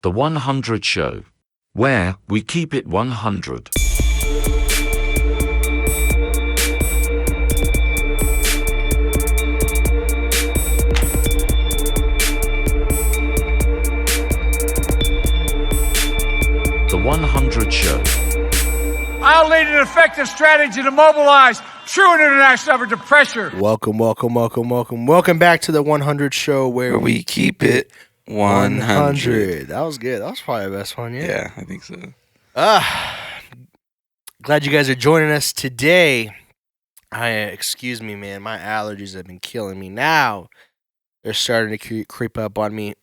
The 100 Show, where we keep it 100. The 100 Show. I'll lead an effective strategy to mobilize true international effort to pressure. Welcome back to the 100 Show where we keep it 100. That was good. That was probably the best one yet. Yeah, I think so. Glad you guys are joining us today. Excuse me, man. My allergies have been killing me now. They're starting to creep up on me.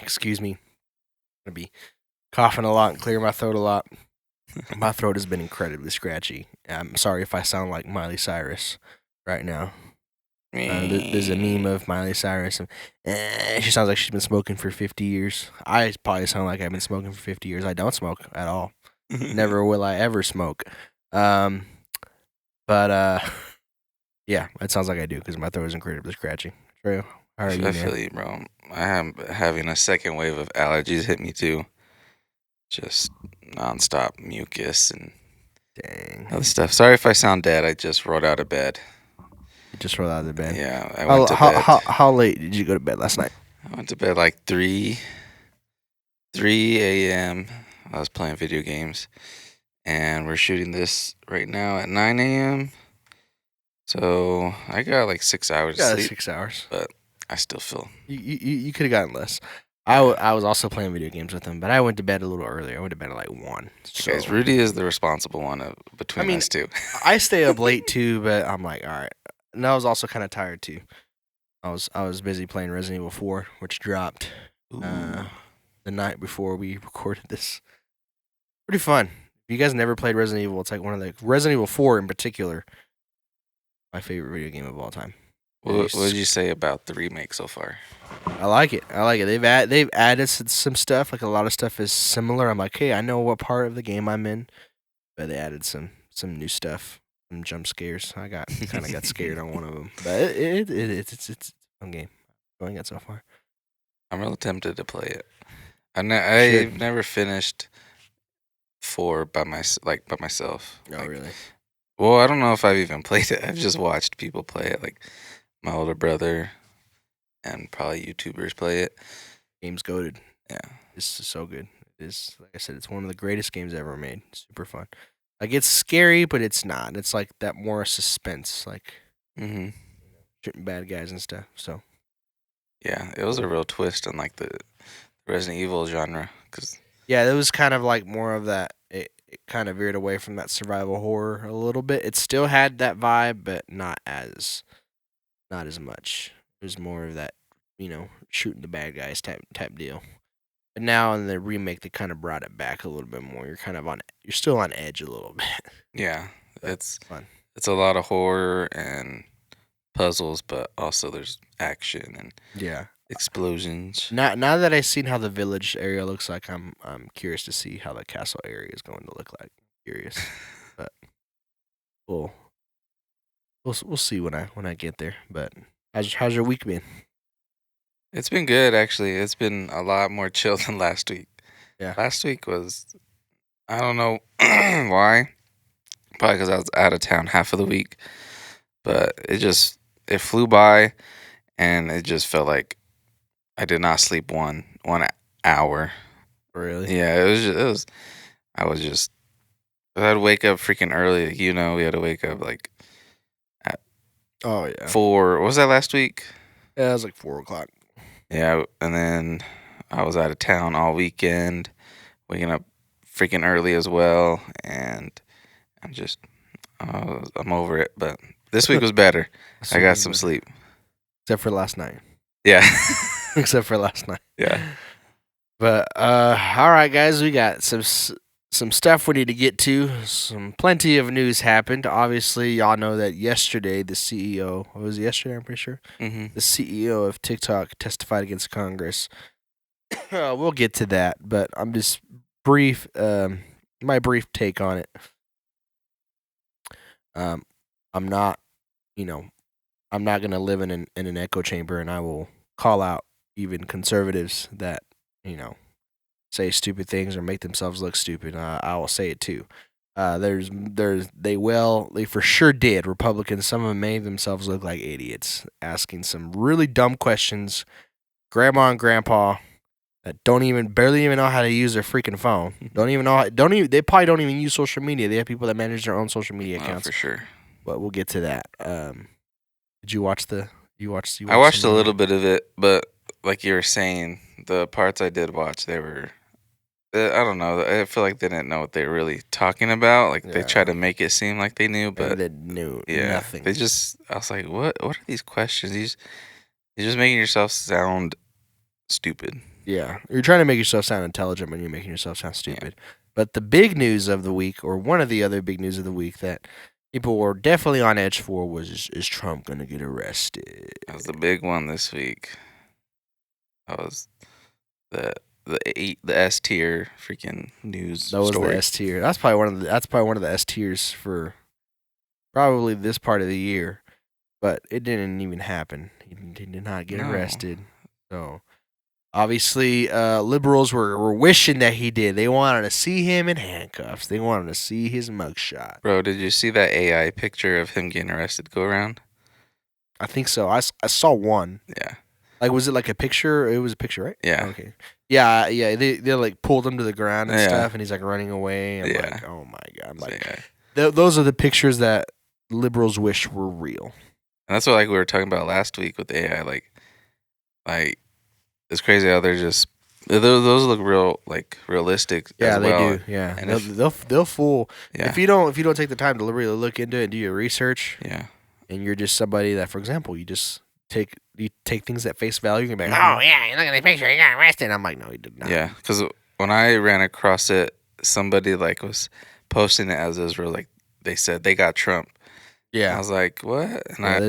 Excuse me. I'm going to be coughing a lot and clearing my throat a lot. My throat has been incredibly scratchy. I'm sorry if I sound like Miley Cyrus right now. There's a meme of Miley Cyrus. And, she sounds like she's been smoking for 50 years. I probably sound like I've been smoking for 50 years. I don't smoke at all. Never will I ever smoke. Yeah, it sounds like I do because my throat is incredibly scratchy. True. How are you, I man? feel you, bro. I am having a second wave of allergies hit me too. Just nonstop mucus and other stuff. Sorry if I sound dead. I just rolled out of bed. You just rolled out of bed? Yeah, I went to bed. How late did you go to bed last night? I went to bed like 3 a.m. I was playing video games. And we're shooting this right now at 9 a.m. So I got like 6 hours of sleep. 6 hours. But I still feel... You could have gotten less. I was also playing video games with him, but I went to bed a little earlier. I went to bed at like 1. So. Guys, Rudy is the responsible one between us two. I stay up late too, but I'm like, all right. And I was also kind of tired too. I was busy playing Resident Evil 4, which dropped the night before we recorded this. Pretty fun. If you guys never played Resident Evil, it's like one of the Resident Evil 4 in particular, my favorite video game of all time. What did you say about the remake so far? I like it. They've added some stuff. Like a lot of stuff is similar. I'm like, hey, I know what part of the game I'm in, but they added some new stuff, some jump scares. I kind of got scared on one of them, but it's a fun game. Enjoying it so far. I'm real tempted to play it. I've never finished 4 by myself. Oh, really? Well, I don't know if I've even played it. I've just watched people play it, like my older brother and probably YouTubers play it. Game's goated. Yeah. This is so good. It is, like I said, it's one of the greatest games ever made. Super fun. Like, it's scary, but it's not. It's like that more suspense, like shooting bad guys and stuff. So, yeah, it was a real twist on like the Resident Evil genre. Yeah, it was kind of like more of that. It kind of veered away from that survival horror a little bit. It still had that vibe, but not as much. It was more of that, shooting the bad guys type deal. But now in the remake, they kind of brought it back a little bit more. You're still on edge a little bit. Yeah, it's fun. It's a lot of horror and puzzles, but also there's action and explosions. Now that I've seen how the village area looks like, I'm curious to see how the castle area is going to look like. Curious, but we'll see when I get there. But how's your week been? It's been good, actually. It's been a lot more chill than last week. Yeah. Last week was, I don't know why. Probably because I was out of town half of the week. But it flew by, and it just felt like I did not sleep one hour. Really? Yeah, I'd wake up freaking early. We had to wake up like at 4. What was that last week? Yeah, it was like 4 o'clock. Yeah, and then I was out of town all weekend, waking up freaking early as well, and I'm over it. But this week was better. I got some sleep. Except for last night. Yeah. Except for last night. Yeah. But all right, guys, we got some stuff we need to get to. Plenty of news happened. Obviously, y'all know that yesterday the CEO, I'm pretty sure? Mm-hmm. The CEO of TikTok testified against Congress. We'll get to that, but I'm just my brief take on it. I'm not going to live in an echo chamber, and I will call out even conservatives that say stupid things or make themselves look stupid. I will say it too. They for sure did. Republicans, some of them made themselves look like idiots, asking some really dumb questions. Grandma and grandpa that barely even know how to use their freaking phone. They probably don't even use social media. They have people that manage their own social media accounts. For sure. But we'll get to that. Did you watch I watched a little bit of it, but like you were saying, the parts I did watch, they were, I don't know. I feel like they didn't know what they were really talking about. Like they tried to make it seem like they knew, but they knew nothing. I was like, what are these questions? You're just making yourself sound stupid. Yeah, you're trying to make yourself sound intelligent when you're making yourself sound stupid. Yeah. But the big news of the week, or one of the other big news of the week that people were definitely on edge for, was is Trump going to get arrested? That was the big one this week. That was the S tier freaking news. That was the S tier. That's probably one of the S tiers for probably this part of the year. But it didn't even happen. He did not get arrested. So obviously, liberals were wishing that he did. They wanted to see him in handcuffs. They wanted to see his mugshot. Bro, did you see that AI picture of him getting arrested go around? I think so. I saw one. Yeah. Like, was it like a picture? It was a picture, right? Yeah. Okay. Yeah. They like pulled him to the ground and stuff, and he's like running away. I'm like, oh my god! I'm like, those are the pictures that liberals wish were real. And that's what like we were talking about last week with AI. Like it's crazy how they're just those look realistic. Yeah, as they well. do. Yeah, and they'll fool. Yeah. If you don't take the time to really look into it and do your research. Yeah. And you're just somebody that, for example, you take things at face value and be like, oh yeah, you look at the picture, you got arrested. And I'm like, no, he did not. Yeah, because when I ran across it, somebody like was posting it as Israel. Like they said they got Trump. Yeah. I was like, what? And I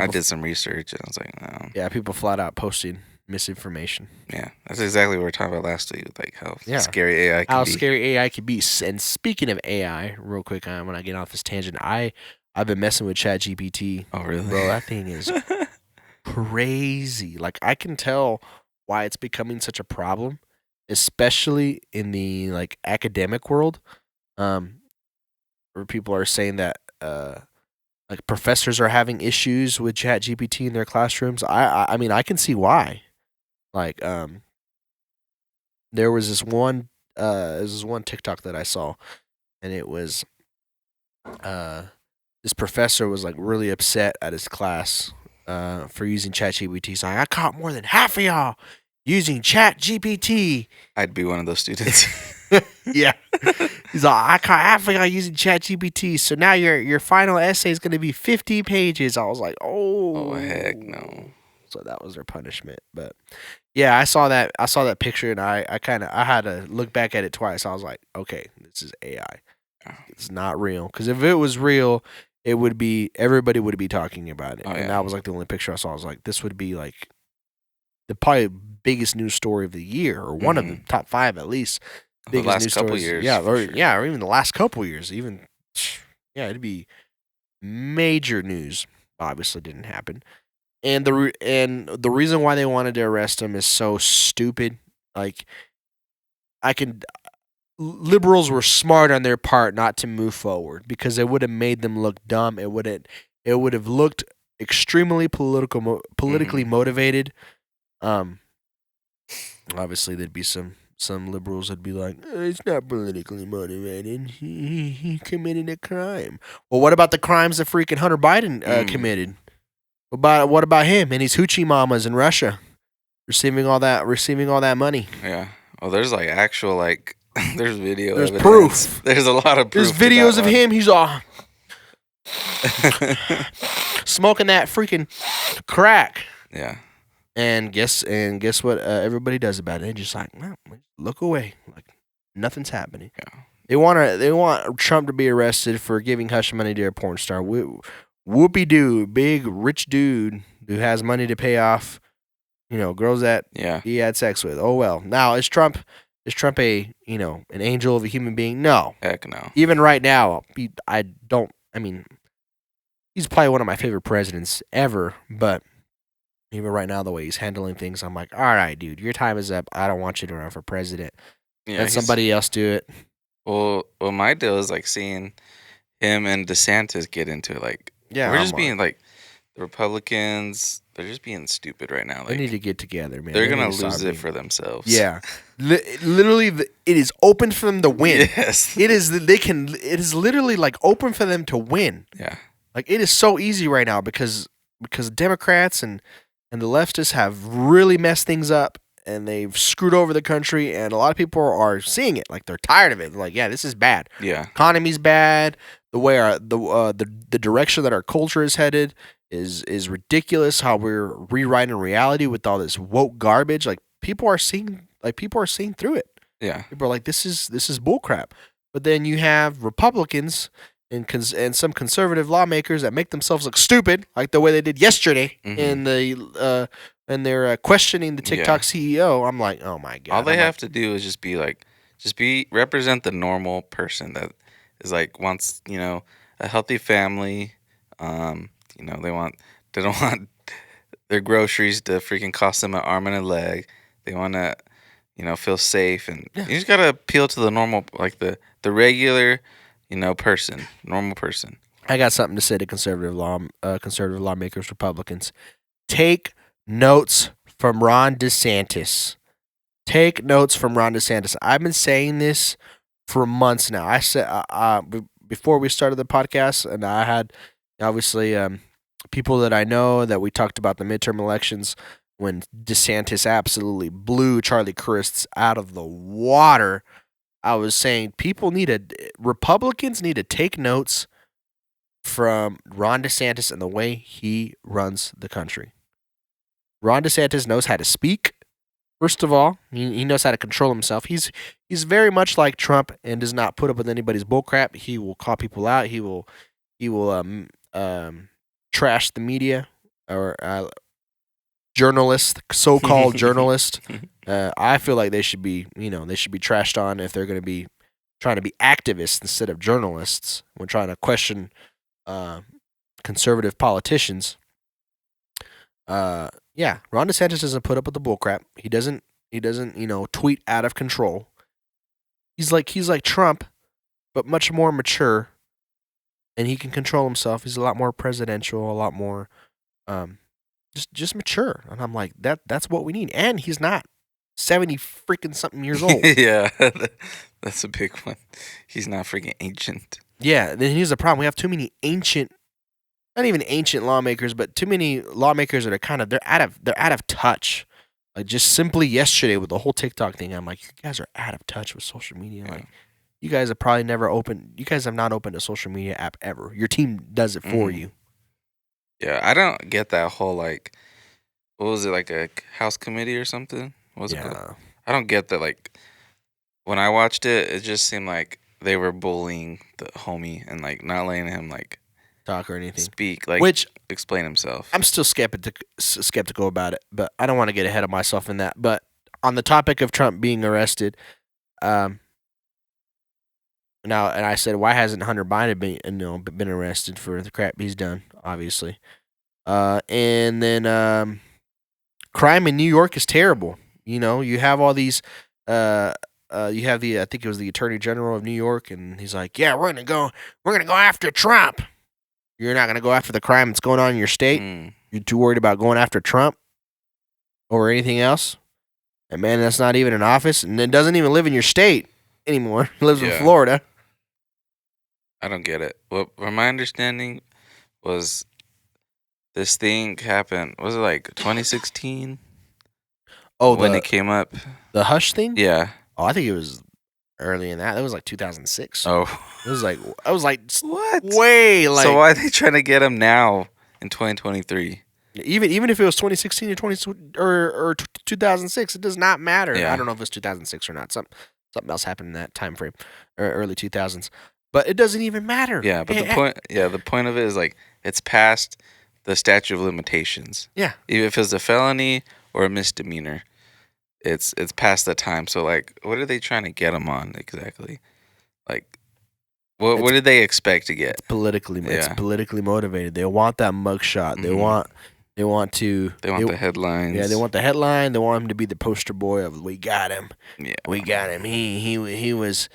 did some research and I was like, no. Yeah, people flat out posting misinformation. Yeah, that's exactly what we were talking about last week. Like how scary AI can be. How scary AI can be. And speaking of AI, real quick, when I get off this tangent, I've been messing with ChatGPT. Oh, really? Bro, that thing is crazy. Like, I can tell why it's becoming such a problem, especially in the like academic world, where people are saying that like professors are having issues with ChatGPT in their classrooms. I mean, I can see why. Like, there was this one TikTok that I saw, and it was this professor was like really upset at his class for using ChatGPT. He's like, I caught more than half of y'all using ChatGPT. I'd be one of those students. Yeah. He's like, I caught half of y'all using ChatGPT, so now your final essay is going to be 50 pages. I was like, oh heck no. So that was their punishment. But yeah, I saw that picture, and I had to look back at it twice. I was like, okay, this is AI. It's not real. Because if it was real, everybody would be talking about it. And that was like the only picture I saw. I was like, this would be like the probably biggest news story of the year, or one of the top 5 at least. The last couple years. Yeah, or even the last couple years. Even it'd be major news. Obviously didn't happen. And the reason why they wanted to arrest him is so stupid. Like, liberals were smart on their part not to move forward, because it would have made them look dumb. It would have looked extremely politically motivated. Obviously there'd be some liberals that'd be like, it's not politically motivated. He committed a crime. Well, what about the crimes that freaking Hunter Biden committed? What about him and his hoochie mamas in Russia receiving all that money? Yeah. Well, there's like actual like there's video. There's evidence. proof. There's a lot of proof. There's videos of him. He's all smoking that freaking crack. Yeah. And guess what? Everybody does about it. They're just like, no, look away. Like nothing's happening. Yeah. They want Trump to be arrested for giving hush money to a porn star. Whoopie doo, big rich dude who has money to pay off, girls that he had sex with. Oh well. Now is Trump a an angel of a human being? No. Heck no. Even right now, he's probably one of my favorite presidents ever, but Even right now, the way he's handling things, I'm like, all right, dude, your time is up. I don't want you to run for president. Yeah, Let somebody else do it. Well, my deal is like seeing him and DeSantis get into it. Like, Yeah, we're I'm just being like the Republicans. They're just being stupid right now. they Like, need to get together, man. they're They gonna need to lose stop it being- for themselves. Yeah, literally, it is open for them to win. Yes. It is. It is literally like open for them to win. Yeah. Like it is so easy right now because Democrats and the leftists have really messed things up and they've screwed over the country, and a lot of people are seeing it. Like they're tired of it. They're like, yeah, this is bad. Yeah. Economy's bad. The way the direction that our culture is headed is ridiculous. How we're rewriting reality with all this woke garbage. Like people are seeing through it. Yeah. People are like, this is bullcrap. But then you have Republicans and some conservative lawmakers that make themselves look stupid, like the way they did yesterday in the when they're questioning the TikTok CEO. I'm like, oh my god! All they have to do is just represent the normal person that is like wants a healthy family. They don't want their groceries to freaking cost them an arm and a leg. They want to feel safe, and you just gotta appeal to the normal, like the regular person, normal person. I got something to say to conservative lawmakers, Republicans. Take notes from Ron DeSantis. Take notes from Ron DeSantis. I've been saying this for months now. I said before we started the podcast, and I had obviously people that I know that we talked about the midterm elections when DeSantis absolutely blew Charlie Crist out of the water. I was saying Republicans need to take notes from Ron DeSantis and the way he runs the country. Ron DeSantis knows how to speak. First of all, he knows how to control himself. He's very much like Trump and does not put up with anybody's bullcrap. He will call people out. He will trash the media or journalists, so-called journalists. I feel like they should be trashed on if they're going to be trying to be activists instead of journalists when trying to question conservative politicians. Ron DeSantis doesn't put up with the bullcrap. He doesn't tweet out of control. He's like Trump, but much more mature, and he can control himself. He's a lot more presidential, a lot more just mature. And I'm like, that's what we need. And he's not 70 freaking something years old. Yeah, that's a big one. He's not freaking ancient. Yeah, then here's the problem. We have too many not even ancient lawmakers, but too many lawmakers that are they're out of touch. Like just simply yesterday with the whole TikTok thing, I'm like, you guys are out of touch with social media. Yeah. Like you guys have probably you guys have not opened a social media app ever. Your team does it for you. Yeah, I don't get that whole like, what was it, like a House committee or something? What was it called? I don't get that. Like when I watched it, it just seemed like they were bullying the homie and like not letting him like talk or anything, speak, like explain himself. I'm still skeptical about it, but I don't want to get ahead of myself in that. But on the topic of Trump being arrested, now, and I said, why hasn't Hunter Biden been arrested for the crap he's done? Obviously, and then crime in New York is terrible. You have all these. You have I think it was the Attorney General of New York, and he's like, yeah, we're gonna go after Trump. You're not gonna go after the crime that's going on in your state. You're too worried about going after Trump over anything else. And man, that's not even in office, and it doesn't even live in your state anymore. He lives in Florida. I don't get it. Well, from my understanding, was this thing happened? Was it like 2016? Oh, when it came up, the Hush thing. Yeah. Oh, I think it was early in that. It was like 2006. Oh, it was like what? Way like. So why are they trying to get him now in 2023? Even if it was 2016 or 2006, it does not matter. Yeah. I don't know if it's 2006 or not. Something else happened in that time frame, or early 2000s. But it doesn't even matter. Yeah, but the point of it is like it's past the statute of limitations. Yeah. Even if it's a felony or a misdemeanor, it's past that time. So like, what are they trying to get him on exactly? Like, what did they expect to get? It's politically motivated. They want that mugshot. They They want to. They want the headlines. Yeah, they want the headline. They want him to be the poster boy of "We got him. Yeah. We got him. He was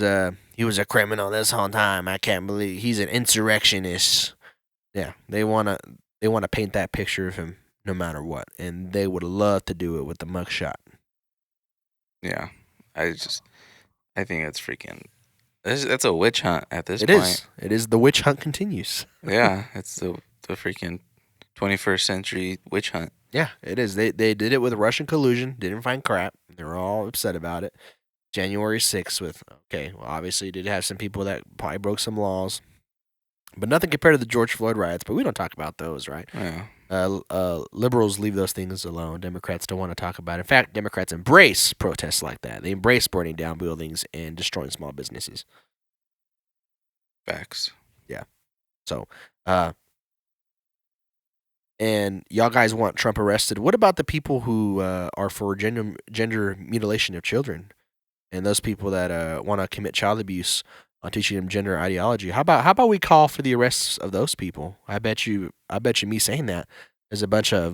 a criminal this whole time. I can't believe he's an insurrectionist." Yeah, they wanna paint that picture of him no matter what, and they would love to do it with the mugshot. Yeah. I think it's freaking. That's a witch hunt at this It point. is. It is. The witch hunt continues. Yeah, it's the freaking 21st century witch hunt. Yeah, it is. They did it with Russian collusion. Didn't find crap. They were all upset about it. January 6th with, well, obviously did have some people that probably broke some laws. But nothing compared to the George Floyd riots. But we don't talk about those, right? Yeah. Liberals leave those things alone. Democrats don't want to talk about it. In fact, Democrats embrace protests like that. They embrace burning down buildings and destroying small businesses. Facts. Yeah. So, and y'all guys want Trump arrested. What about the people who are for gender mutilation of children, and those people that want to commit child abuse on teaching them gender ideology? How about we call for the arrests of those people? I bet you me saying that there's a bunch of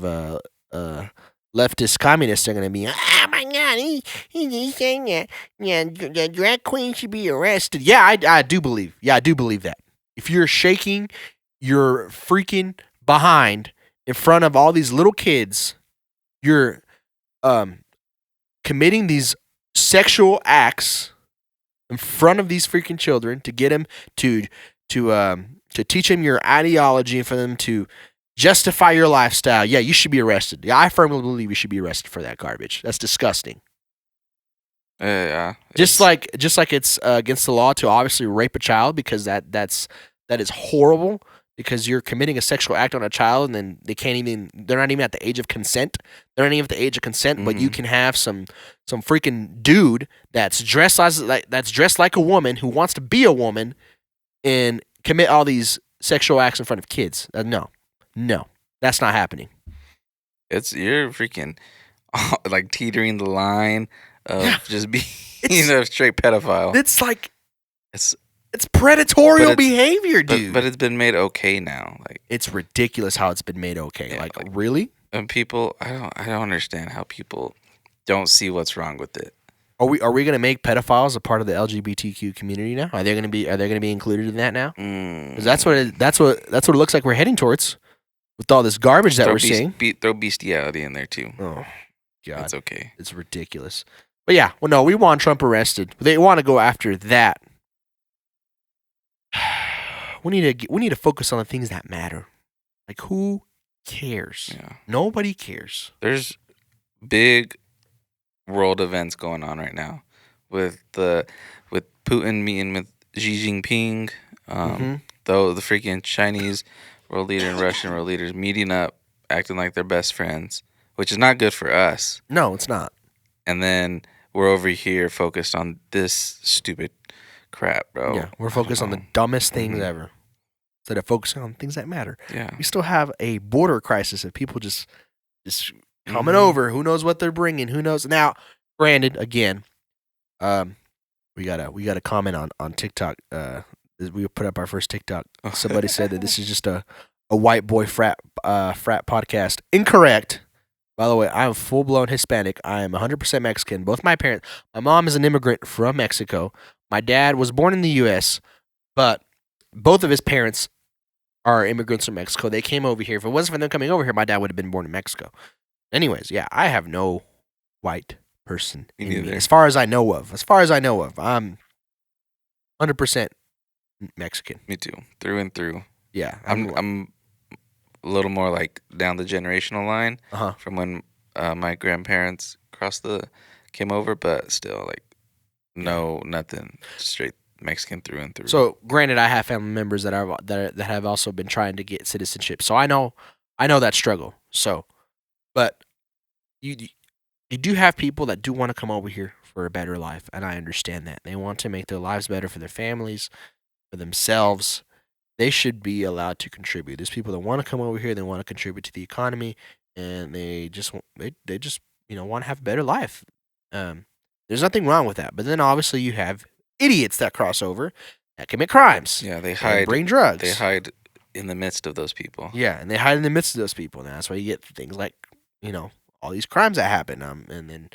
leftist communists are going to be, oh my God, he's saying that, yeah, the drag queen should be arrested. Yeah, I do believe that. If you're shaking your freaking behind in front of all these little kids, you're committing these sexual acts in front of these freaking children to get them to teach them your ideology and for them to justify your lifestyle. Yeah, you should be arrested. Yeah, I firmly believe you should be arrested for that garbage. That's disgusting. Yeah. Just like it's against the law to obviously rape a child, because that is horrible, because you're committing a sexual act on a child and then they're not even at the age of consent. They're not even at the age of consent, but you can have some freaking dude that's dressed like a woman who wants to be a woman and commit all these sexual acts in front of kids. No, that's not happening. You're freaking like teetering the line of just being a straight pedophile. It's like It's predatorial behavior, dude. But it's been made okay now. Like, it's ridiculous how it's been made okay. Yeah, like really? And people, I don't understand how people don't see what's wrong with it. Are we going to make pedophiles a part of the LGBTQ community now? Are they going to be included in that now? Because that's what it looks like we're heading towards with all this garbage that we're seeing. Throw bestiality in there too. Oh God, it's okay. It's ridiculous. But yeah, well, no, we want Trump arrested. They want to go after that. We need to focus on the things that matter. Like, who cares? Yeah. Nobody cares. There's big world events going on right now with Putin meeting with Xi Jinping, though the freaking Chinese world leader and Russian world leaders meeting up, acting like they're best friends, which is not good for us. No, it's not. And then we're over here focused on this stupid crap, bro. Yeah, we're focused on the dumbest things ever instead of focusing on things that matter. Yeah, we still have a border crisis of people just coming over. Who knows what they're bringing? Who knows? Now, granted, again, we got a comment on TikTok. We put up our first TikTok. Somebody said that this is just a white boy frat podcast. Incorrect. By the way, I'm full blown Hispanic. I am 100% Mexican. Both my parents. My mom is an immigrant from Mexico. My dad was born in the U.S., but both of his parents are immigrants from Mexico. They came over here. If it wasn't for them coming over here, my dad would have been born in Mexico. Anyways, yeah, I have no white person in me, as far as I know of. I'm 100% Mexican. Me too, through and through. Yeah, I'm a little more like down the generational line from when my grandparents came over, but still, like, nothing, straight Mexican through and through. So, granted, I have family members that have also been trying to get citizenship, so I know that struggle. So, but you do have people that do want to come over here for a better life, and I understand that. They want to make their lives better for their families, for themselves. They should be allowed to contribute. There's people that want to come over here, they want to contribute to the economy, and they just want to have a better life. There's nothing wrong with that. But then obviously you have idiots that cross over that commit crimes. Yeah, they bring drugs. They hide in the midst of those people. Yeah, and they hide in the midst of those people, and that's why you get things like all these crimes that happen. And then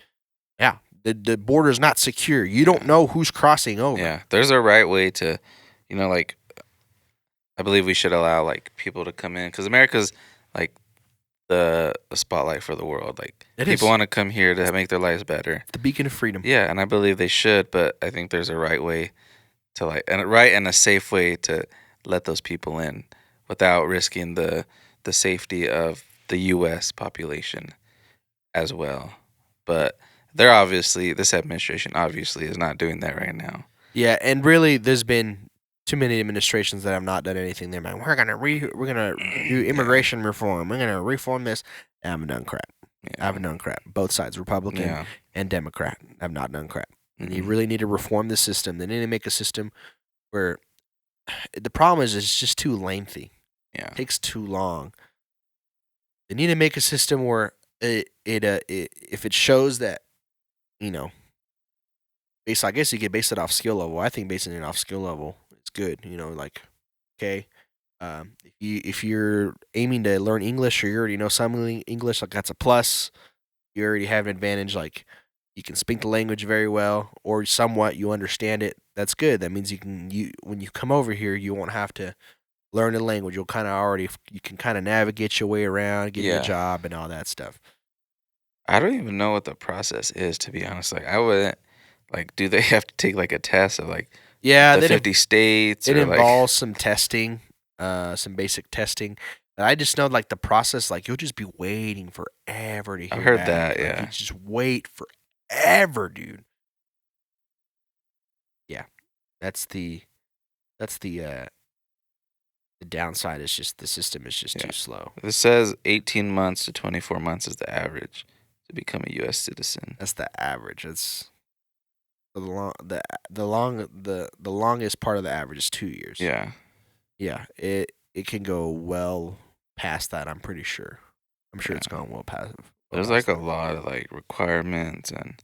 the border is not secure. You don't know who's crossing over. Yeah, there's a right way to, like, I believe we should allow like people to come in because America's like the spotlight for the world. Like people want to come here to make their lives better. The beacon of freedom. Yeah, and I believe they should, but I think there's a right way to and a safe way to let those people in without risking the safety of the U.S. population as well. But this administration obviously is not doing that right now. Yeah, and really, there's been too many administrations that have not done anything. They're like, we're gonna do immigration reform. We're gonna reform this. They haven't done crap. Yeah. Haven't done crap. Both sides, Republican and Democrat, have not done crap. And you really need to reform the system. They need to make a system where the problem is it's just too lengthy. Yeah, It takes too long. They need to make a system where if it shows that, I guess you could base it off skill level. I think basing it off skill level is good. Like, okay, if you're aiming to learn English or you already know some English, like that's a plus. You already have an advantage. Like you can speak the language very well or somewhat. You understand it. That's good. That means when you come over here, you won't have to learn the language. You can kind of navigate your way around, get a job, and all that stuff. I don't even know what the process is, to be honest. Like I wouldn't. Like, do they have to take like a test of like the 50 states? It involves some testing, some basic testing. And I just know like the process, like you'll just be waiting forever to hear. I've heard back. that, Like, yeah. you just wait forever, dude. Yeah, that's the downside. Is just the system is just too slow. This says 18 months to 24 months is the average to become a U.S. citizen. That's the average. It's the longest part of the average is 2 years. Yeah. Yeah, it can go well past that. I'm pretty sure. I'm sure it's gone well past. There's like a lot of like requirements and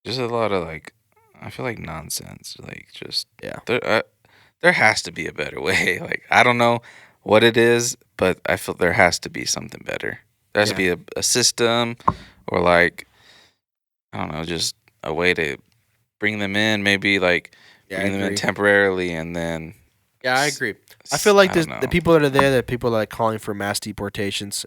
just a lot of like I feel like nonsense. Like just there has to be a better way. Like I don't know what it is, but I feel there has to be something better. There has to be a system or like I don't know, just a way to bring them in. Maybe like bring them in temporarily and then. Yeah, I agree. I feel like the people that are there, the people that are calling for mass deportations.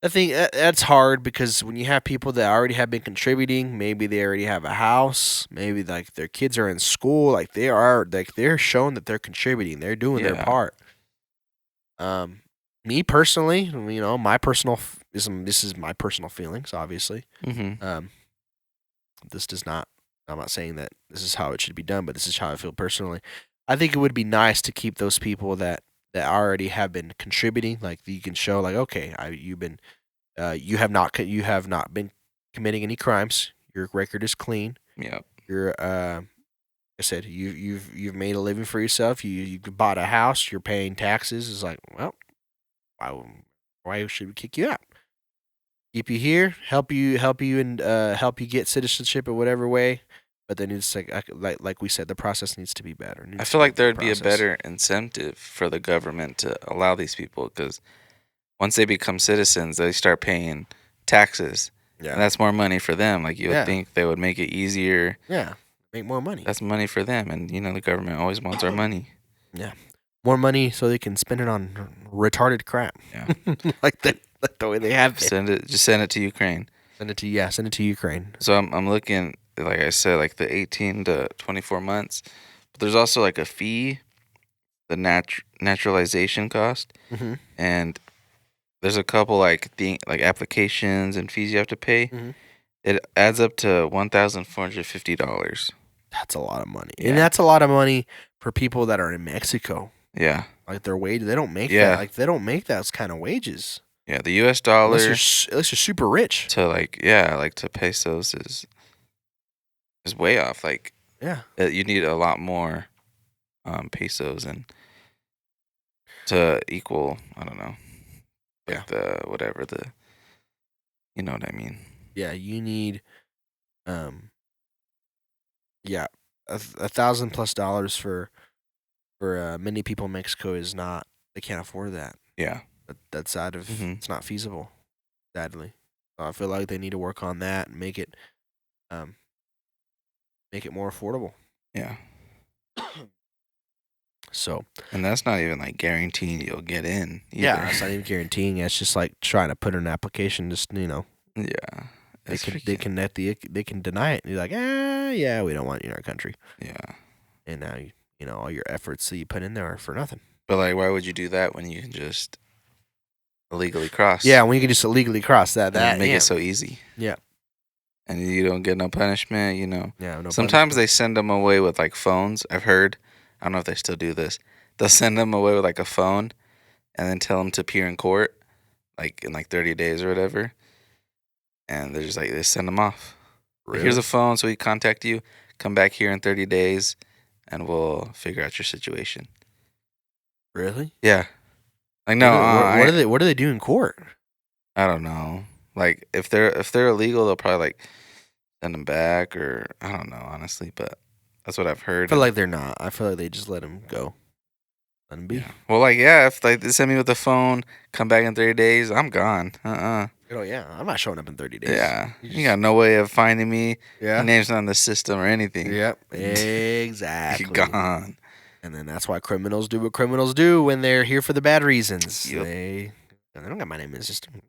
I think that's hard because when you have people that already have been contributing, maybe they already have a house, maybe like their kids are in school, like they're showing that they're contributing, they're doing their part. Me personally, my personal this is my personal feelings, obviously. Mm-hmm. This does not. I'm not saying that this is how it should be done, but this is how I feel personally. I think it would be nice to keep those people that already have been contributing. Like you can show, like, okay, you have not been committing any crimes. Your record is clean. Yeah. You're, I said, you've made a living for yourself. You bought a house. You're paying taxes. It's like, well, why should we kick you out? Keep you here, help you and help you get citizenship in whatever way. But then it's like we said, the process needs to be better. I feel like there'd be a better incentive for the government to allow these people because once they become citizens, they start paying taxes. Yeah. And that's more money for them. Like you would think they would make it easier. Yeah, make more money. That's money for them. And, the government always wants our money. Yeah. More money so they can spend it on retarded crap. Yeah. like the way they have it. Just send it to Ukraine. Send it to Ukraine. So I'm looking, like I said, like the 18 to 24 months. But there's also like a fee, the naturalization cost. Mm-hmm. And there's a couple like applications and fees you have to pay. Mm-hmm. It adds up to $1,450. That's a lot of money. Yeah. And that's a lot of money for people that are in Mexico. Yeah. Like their wage, they don't make that. Like they don't make those kind of wages. Yeah, the U.S. dollar. Unless you're super rich. To to pesos is way off. Like you need a lot more pesos and to equal. I don't know. Like you know what I mean. Yeah, you need $1,000+ for for many people in Mexico is not. They can't afford that. Yeah. That side of Mhm. it's not feasible. Sadly, so I feel like they need to work on that and make it more affordable. Yeah. So And that's not even like guaranteeing you'll get in either. yeah, it's not even guaranteeing. It's just like trying to put in an application. Just Yeah. they It's can freaking- they can deny it. And you're like, yeah, we don't want you in our country. Yeah. And now all your efforts that you put in there are for nothing. But like, why would you do that when you can just illegally cross? Yeah, when you can just illegally cross that And make yeah. it so easy. Yeah. And you don't get no punishment. Yeah, no Sometimes punishment. they send them away with like phones. I've heard. I don't know if they still do this. They'll send them away with like a phone, and then tell them to appear in court, like in like 30 days or whatever. And they're just like they send them off. Like, here's a phone, so we contact you. Come back here in 30 days, and we'll figure out your situation. Really? Yeah. Like no, what do they do in court? I don't know. Like if they're illegal, they'll probably like send them back, or I don't know honestly, but that's what I've heard. I feel like they're not. I feel like they just let them go. Let them be. Yeah. Well, like if like they send me with the phone, come back in 30 days, I'm gone. Oh yeah, I'm not showing up in 30 days. Yeah, you got no way of finding me. Yeah. Your name's not in the system or anything. Yep. Exactly. You're gone. And then that's why criminals do what criminals do when they're here for the bad reasons. Yep. They don't got my name in the system.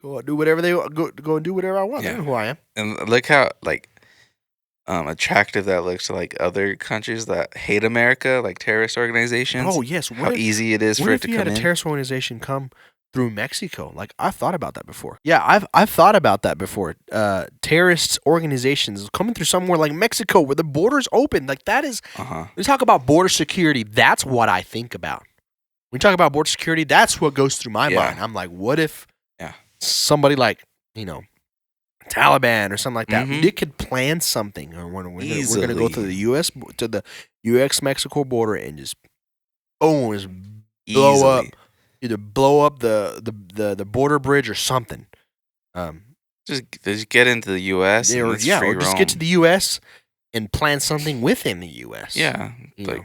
Go do whatever they go and do whatever I want. Yeah. They know who I am. And look how like attractive that looks to like other countries that hate America, like terrorist organizations. Oh yes. How easy it is what for if it to you come had a in. terrorist organization come through Mexico? Like I've thought about that before. Yeah, I've thought about that before. Terrorist organizations coming through somewhere like Mexico where the border's open. Like that is. We talk about border security. That's what I think about. When we talk about border security, that's what goes through my mind. I'm like, what if somebody like Taliban or something like that, they could plan something, or we're going to go through the U.S. Mexico border and just blow up. Either blow up the border bridge or something. Just get into the U.S. or just get to the U.S. and plan something within the U.S. Yeah, You like know.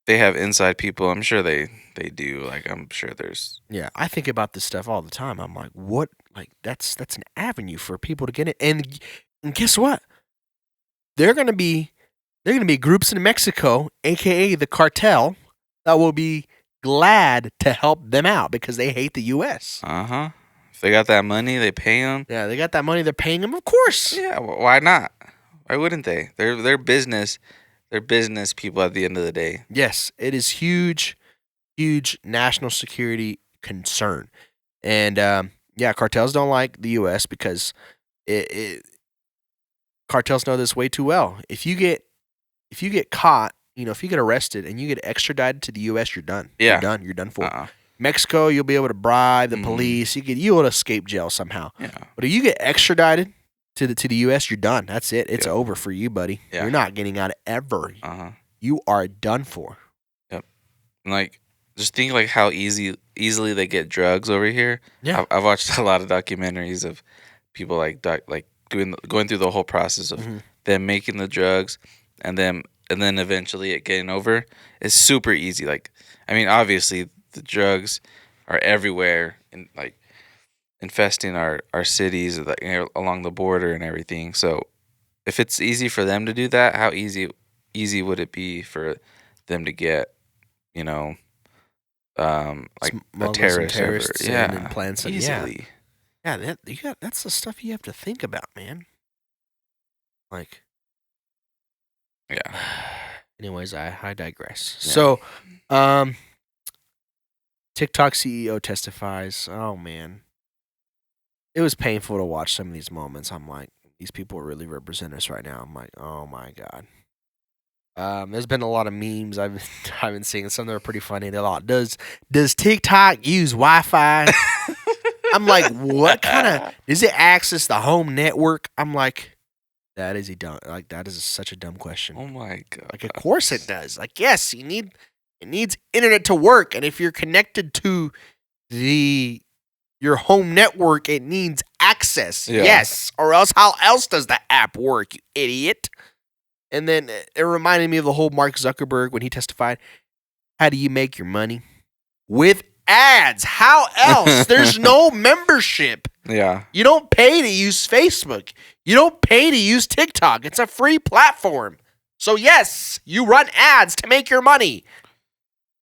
they have inside people. I'm sure they do. Like I'm sure there's. Yeah, I think about this stuff all the time. I'm like, what? Like that's an avenue for people to get it. And guess what? They're gonna be groups in Mexico, aka the cartel, that will be glad to help them out because they hate the U.S. If they got that money, they pay them. Yeah, they got that money. They're paying them, of course. Yeah, why not? Why wouldn't they? They're business. They're business people at the end of the day. Yes, it is huge national security concern, and cartels don't like the U.S. because cartels know this way too well. If you get caught, if you get arrested and you get extradited to the U.S., you're done. Yeah. You're done for. Mexico, you'll be able to bribe the police. You'll escape jail somehow. Yeah. But if you get extradited to the U.S., you're done. That's it. It's over for you, buddy. Yeah. You're not getting out ever. You are done for. Yep. Like just think like how easily they get drugs over here. Yeah. I've watched a lot of documentaries of people like going through the whole process of them making the drugs and then eventually it getting over. It's super easy. Like I mean, obviously the drugs are everywhere and like infesting our cities along the border and everything. So if it's easy for them to do that, how easy would it be for them to get, like a terrorist and then plan some easily. Yeah, that's the stuff you have to think about, man. Like, yeah. Anyways, I digress. Yeah. So, TikTok CEO testifies. Oh man, it was painful to watch some of these moments. I'm like, these people really represent us right now. I'm like, oh my god. There's been a lot of memes I've been seeing. Some that are pretty funny. They're like, does TikTok use Wi-Fi? I'm like, what kind of does it access the home network? I'm like, that is such a dumb question. Oh my god. Like, of course it does. Like, yes, it needs internet to work, and if you're connected to your home network, it needs access. Yeah. Yes, or else how else does the app work, you idiot? And then it reminded me of the whole Mark Zuckerberg when he testified. How do you make your money? With ads. How else? There's no membership. Yeah. You don't pay to use Facebook. You don't pay to use TikTok. It's a free platform. So yes, you run ads to make your money.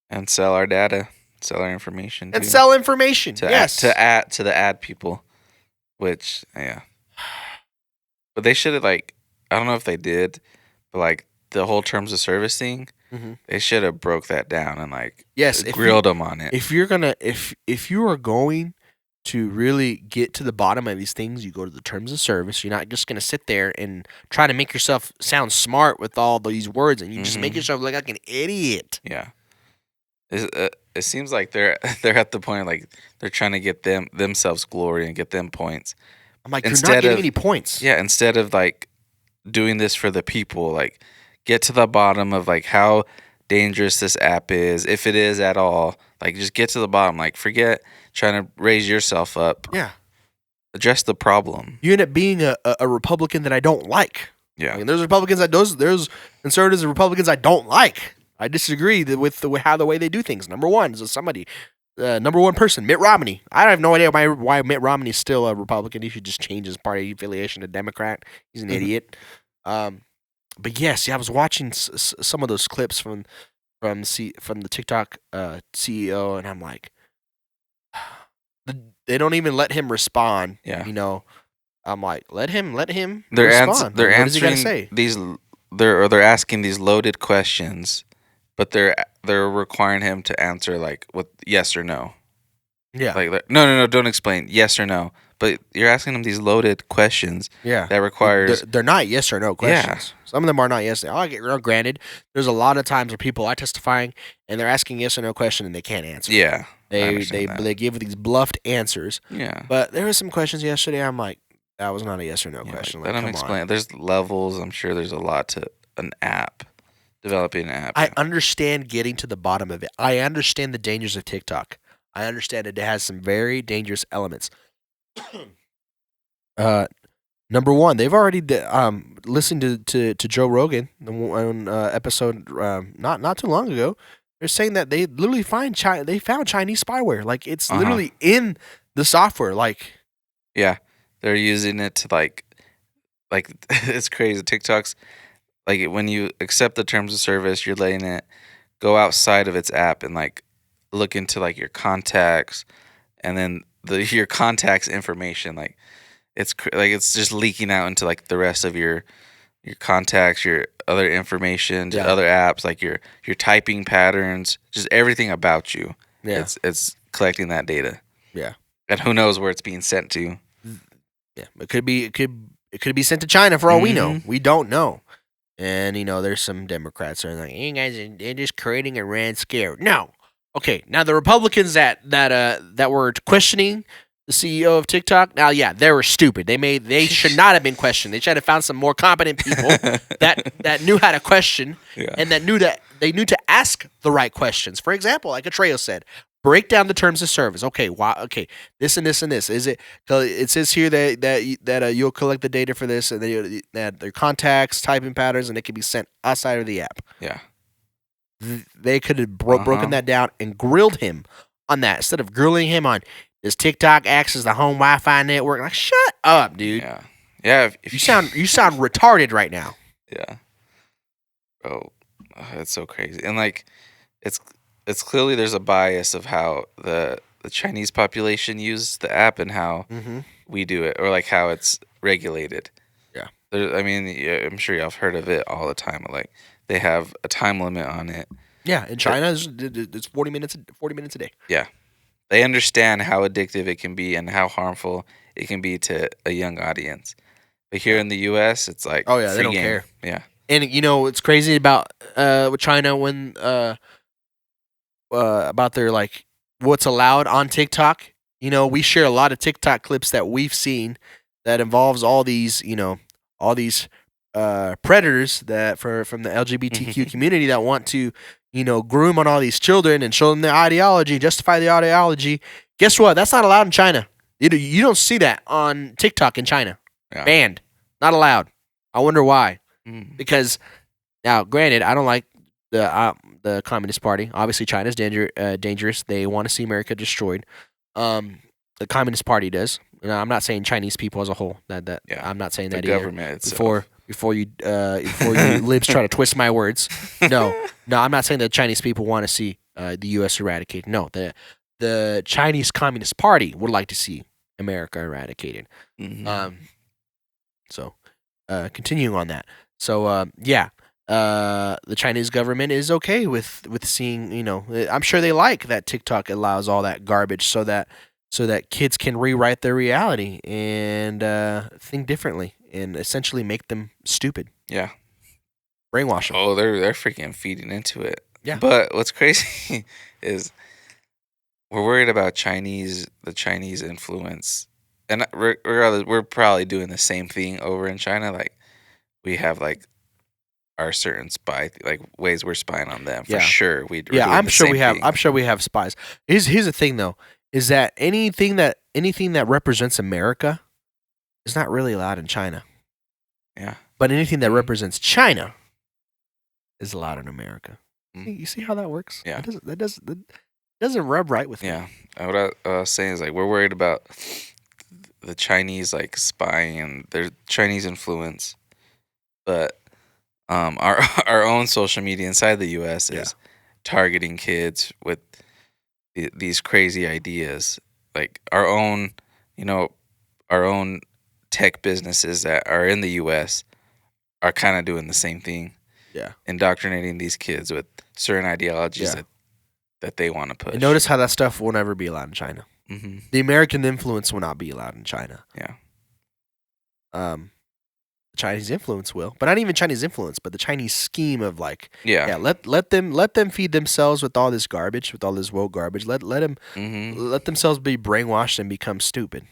And sell our data, sell our information. And too. sell information. to Yes. add to the ad people, which but they should have I don't know if they did, but the whole terms of service thing, they should have broke that down and yes, grilled them on it. If you're gonna if you are going to really get to the bottom of these things, you go to the terms of service. You're not just gonna sit there and try to make yourself sound smart with all these words, and you just make yourself look like an idiot. Yeah. It seems like they're at the point they're trying to get themselves glory and get them points. I'm like, you're not getting any points. Yeah, instead of doing this for the people, get to the bottom of how dangerous this app is, if it is at all. Just get to the bottom. Forget trying to raise yourself up. Yeah. Address the problem. You end up being a Republican that I don't like. Yeah. There's Republicans there's conservatives and Republicans I don't like. I disagree with the way they do things. Number one is number one person, Mitt Romney. I have no idea why Mitt Romney is still a Republican. He should just change his party affiliation to Democrat. He's an idiot. But yes, I was watching some of those clips from the TikTok CEO, and I'm like, they don't even let him respond. Yeah. I'm like, let him They're respond. they're what does he gotta answering say? they're asking these loaded questions, but they're requiring him to answer with yes or no. Yeah. No, don't explain. Yes or no. But you're asking them these loaded questions. Yeah. That requires. They're not yes or no questions. Yeah. Some of them are not yes. Granted, there's a lot of times where people are testifying and they're asking yes or no question and they can't answer. Yeah. They give these bluffed answers. Yeah. But there were some questions yesterday. I'm like, that was not a yes or no question. Let them explain. There's levels. I'm sure there's a lot to an app. Developing an app. I understand getting to the bottom of it. I understand the dangers of TikTok. I understand it has some very dangerous elements. Number one, they've already listened to Joe Rogan on episode not too long ago. They're saying that they literally found Chinese spyware. It's literally in the software. Yeah, they're using it to it's crazy. TikTok's when you accept the terms of service, you're letting it go outside of its app and look into your contacts, and then your contacts information it's just leaking out into the rest of your contacts, your other information, to other apps, your typing patterns, just everything about you. Yeah. It's collecting that data. Yeah. And who knows where it's being sent to. Yeah. It could be sent to China for all we know. We don't know. And there's some Democrats that are like, you guys they're just creating a red scare. No. Okay, now the Republicans that were questioning the CEO of TikTok, now they were stupid. They should not have been questioned. They should have found some more competent people that knew how to question and that knew to ask the right questions. For example, like Atreo said, break down the terms of service. Okay, why? Okay, this and this and this. Is it? It says here that you'll collect the data for this and that their contacts, typing patterns, and it can be sent outside of the app. Yeah. They could have broken that down and grilled him on that instead of grilling him on does TikTok acts as the home Wi-Fi network. Shut up, dude. Yeah, yeah. If you sound retarded right now. Yeah. Oh, it's so crazy, and it's clearly there's a bias of how the Chinese population uses the app and how we do it, or how it's regulated. Yeah. I'm sure y'all have heard of it all the time. They have a time limit on it. Yeah, in China, it's 40 minutes a day. Yeah. They understand how addictive it can be and how harmful it can be to a young audience. But here in the U.S., it's oh yeah, they don't game. care. Yeah. And it's crazy about with China when about their what's allowed on TikTok. We share a lot of TikTok clips that we've seen that involves all these predators that from the LGBTQ community that want to groom on all these children and show them their ideology, justify the ideology. Guess what? That's not allowed in China. You don't see that on TikTok in China. Yeah. Banned. Not allowed. I wonder why. Mm. Because Now, granted, I don't like the Communist Party. Obviously, China's dangerous. They want to see America destroyed. The Communist Party does. I'm not saying Chinese people as a whole. That Yeah, I'm not saying the that either. government itself. Before you libs try to twist my words. No, I'm not saying that Chinese people want to see the U.S. eradicated. No, the Chinese Communist Party would like to see America eradicated. Mhm. So, continuing on that. So, the Chinese government is okay with seeing. I'm sure they like that TikTok allows all that garbage, so that kids can rewrite their reality and think differently, and essentially make them stupid, Yeah. brainwash them. Oh, they're freaking feeding into it. Yeah. But what's crazy is we're worried about the Chinese influence, and regardless, we're probably doing the same thing over in China. Like we have like our certain ways we're spying on them for Yeah. sure. We're Yeah, doing I'm the sure same we have. thing. I'm sure we have spies. Here's the thing, though, is that anything that represents America is not really allowed in China. Yeah. But anything that Mhm. represents China is allowed in America. Mhm. You see how that works? Yeah. That doesn't rub right with me. Yeah. And what I was saying is like we're worried about the Chinese like spying and their Chinese influence, but our our own social media inside the U.S. is targeting kids with these crazy ideas. Like our own, our own tech businesses that are in the U.S. are kind of doing the same thing. Yeah. Indoctrinating these kids with certain ideologies Yeah. that they want to push. And notice how that stuff will never be allowed in China. Hmm. The American influence will not be allowed in China. Yeah. Chinese influence will, but not even Chinese influence, but the Chinese scheme of Yeah. let them feed themselves with all this garbage, with all this woke garbage. Let them Hmm. let themselves be brainwashed and become stupid.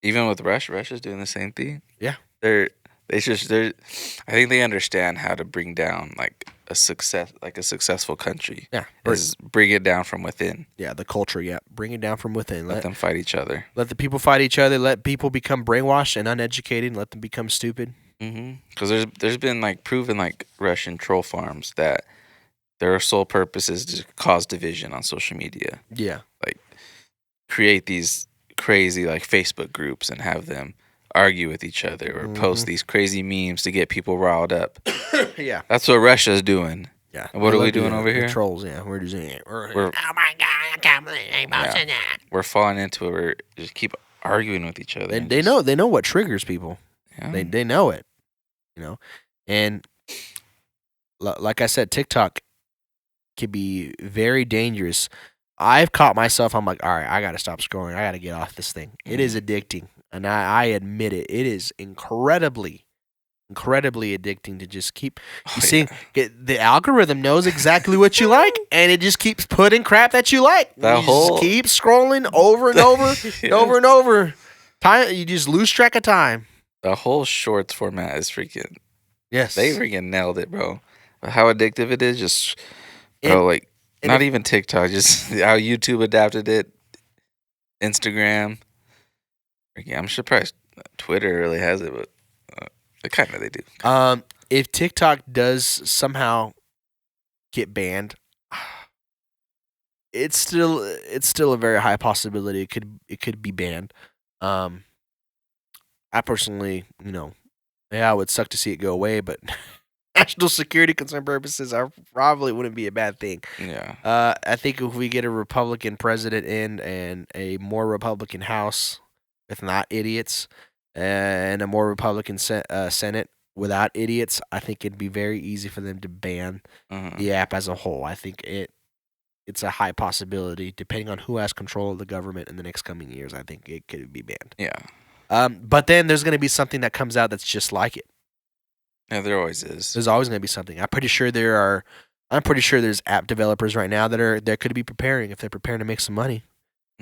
Even with Russia's doing the same thing. Yeah. They're I think they understand how to bring down a successful country. Yeah. Is bring it down from within. Yeah, the culture. Yeah, bring it down from within. Let them fight each other. Let the people fight each other. Let people become brainwashed and uneducated. And let them become stupid. Because there's been proven Russian troll farms that their sole purpose is to cause division on social media. Yeah. Create these crazy Facebook groups and have them argue with each other or post these crazy memes to get people riled up. Yeah. That's what Russia's doing. Yeah. And what They are we love doing the- over the here? Trolls. Yeah. We're just We're Oh my god, I can't believe they posted that. we're falling into it. We're just keep arguing with each other. They, and they just- know what triggers people. Yeah. They know it, and like I said, TikTok can be very dangerous. I've caught myself. I'm like, all right, I got to stop scrolling. I got to get off this thing. It is addicting, and I admit it. It is incredibly addicting to just keep. You see, the algorithm knows exactly what you like, and it just keeps putting crap that you like. That You whole- just keep scrolling over and over and over and over. Time, you just lose track of time. The whole shorts format is freaking. Yes, They freaking nailed it, bro. How addictive it is, just And- bro. and Not if- even TikTok, just how YouTube adapted it. Instagram. I'm surprised Twitter really has it, but they do. If TikTok does somehow get banned, it's still a very high possibility it could be banned. I personally, it would suck to see it go away, but national security concern purposes, I probably wouldn't be a bad thing. Yeah. I think if we get a Republican president in and a more Republican House with not idiots, and a more Republican Senate without idiots, I think it'd be very easy for them to ban the app as a whole. I think it's a high possibility, depending on who has control of the government in the next coming years. I think it could be banned. Yeah. But then there's going to be something that comes out that's just like it. Yeah, there always is. There's always going to be something. I'm pretty sure there's app developers right now that could be preparing. If they're preparing to make some money,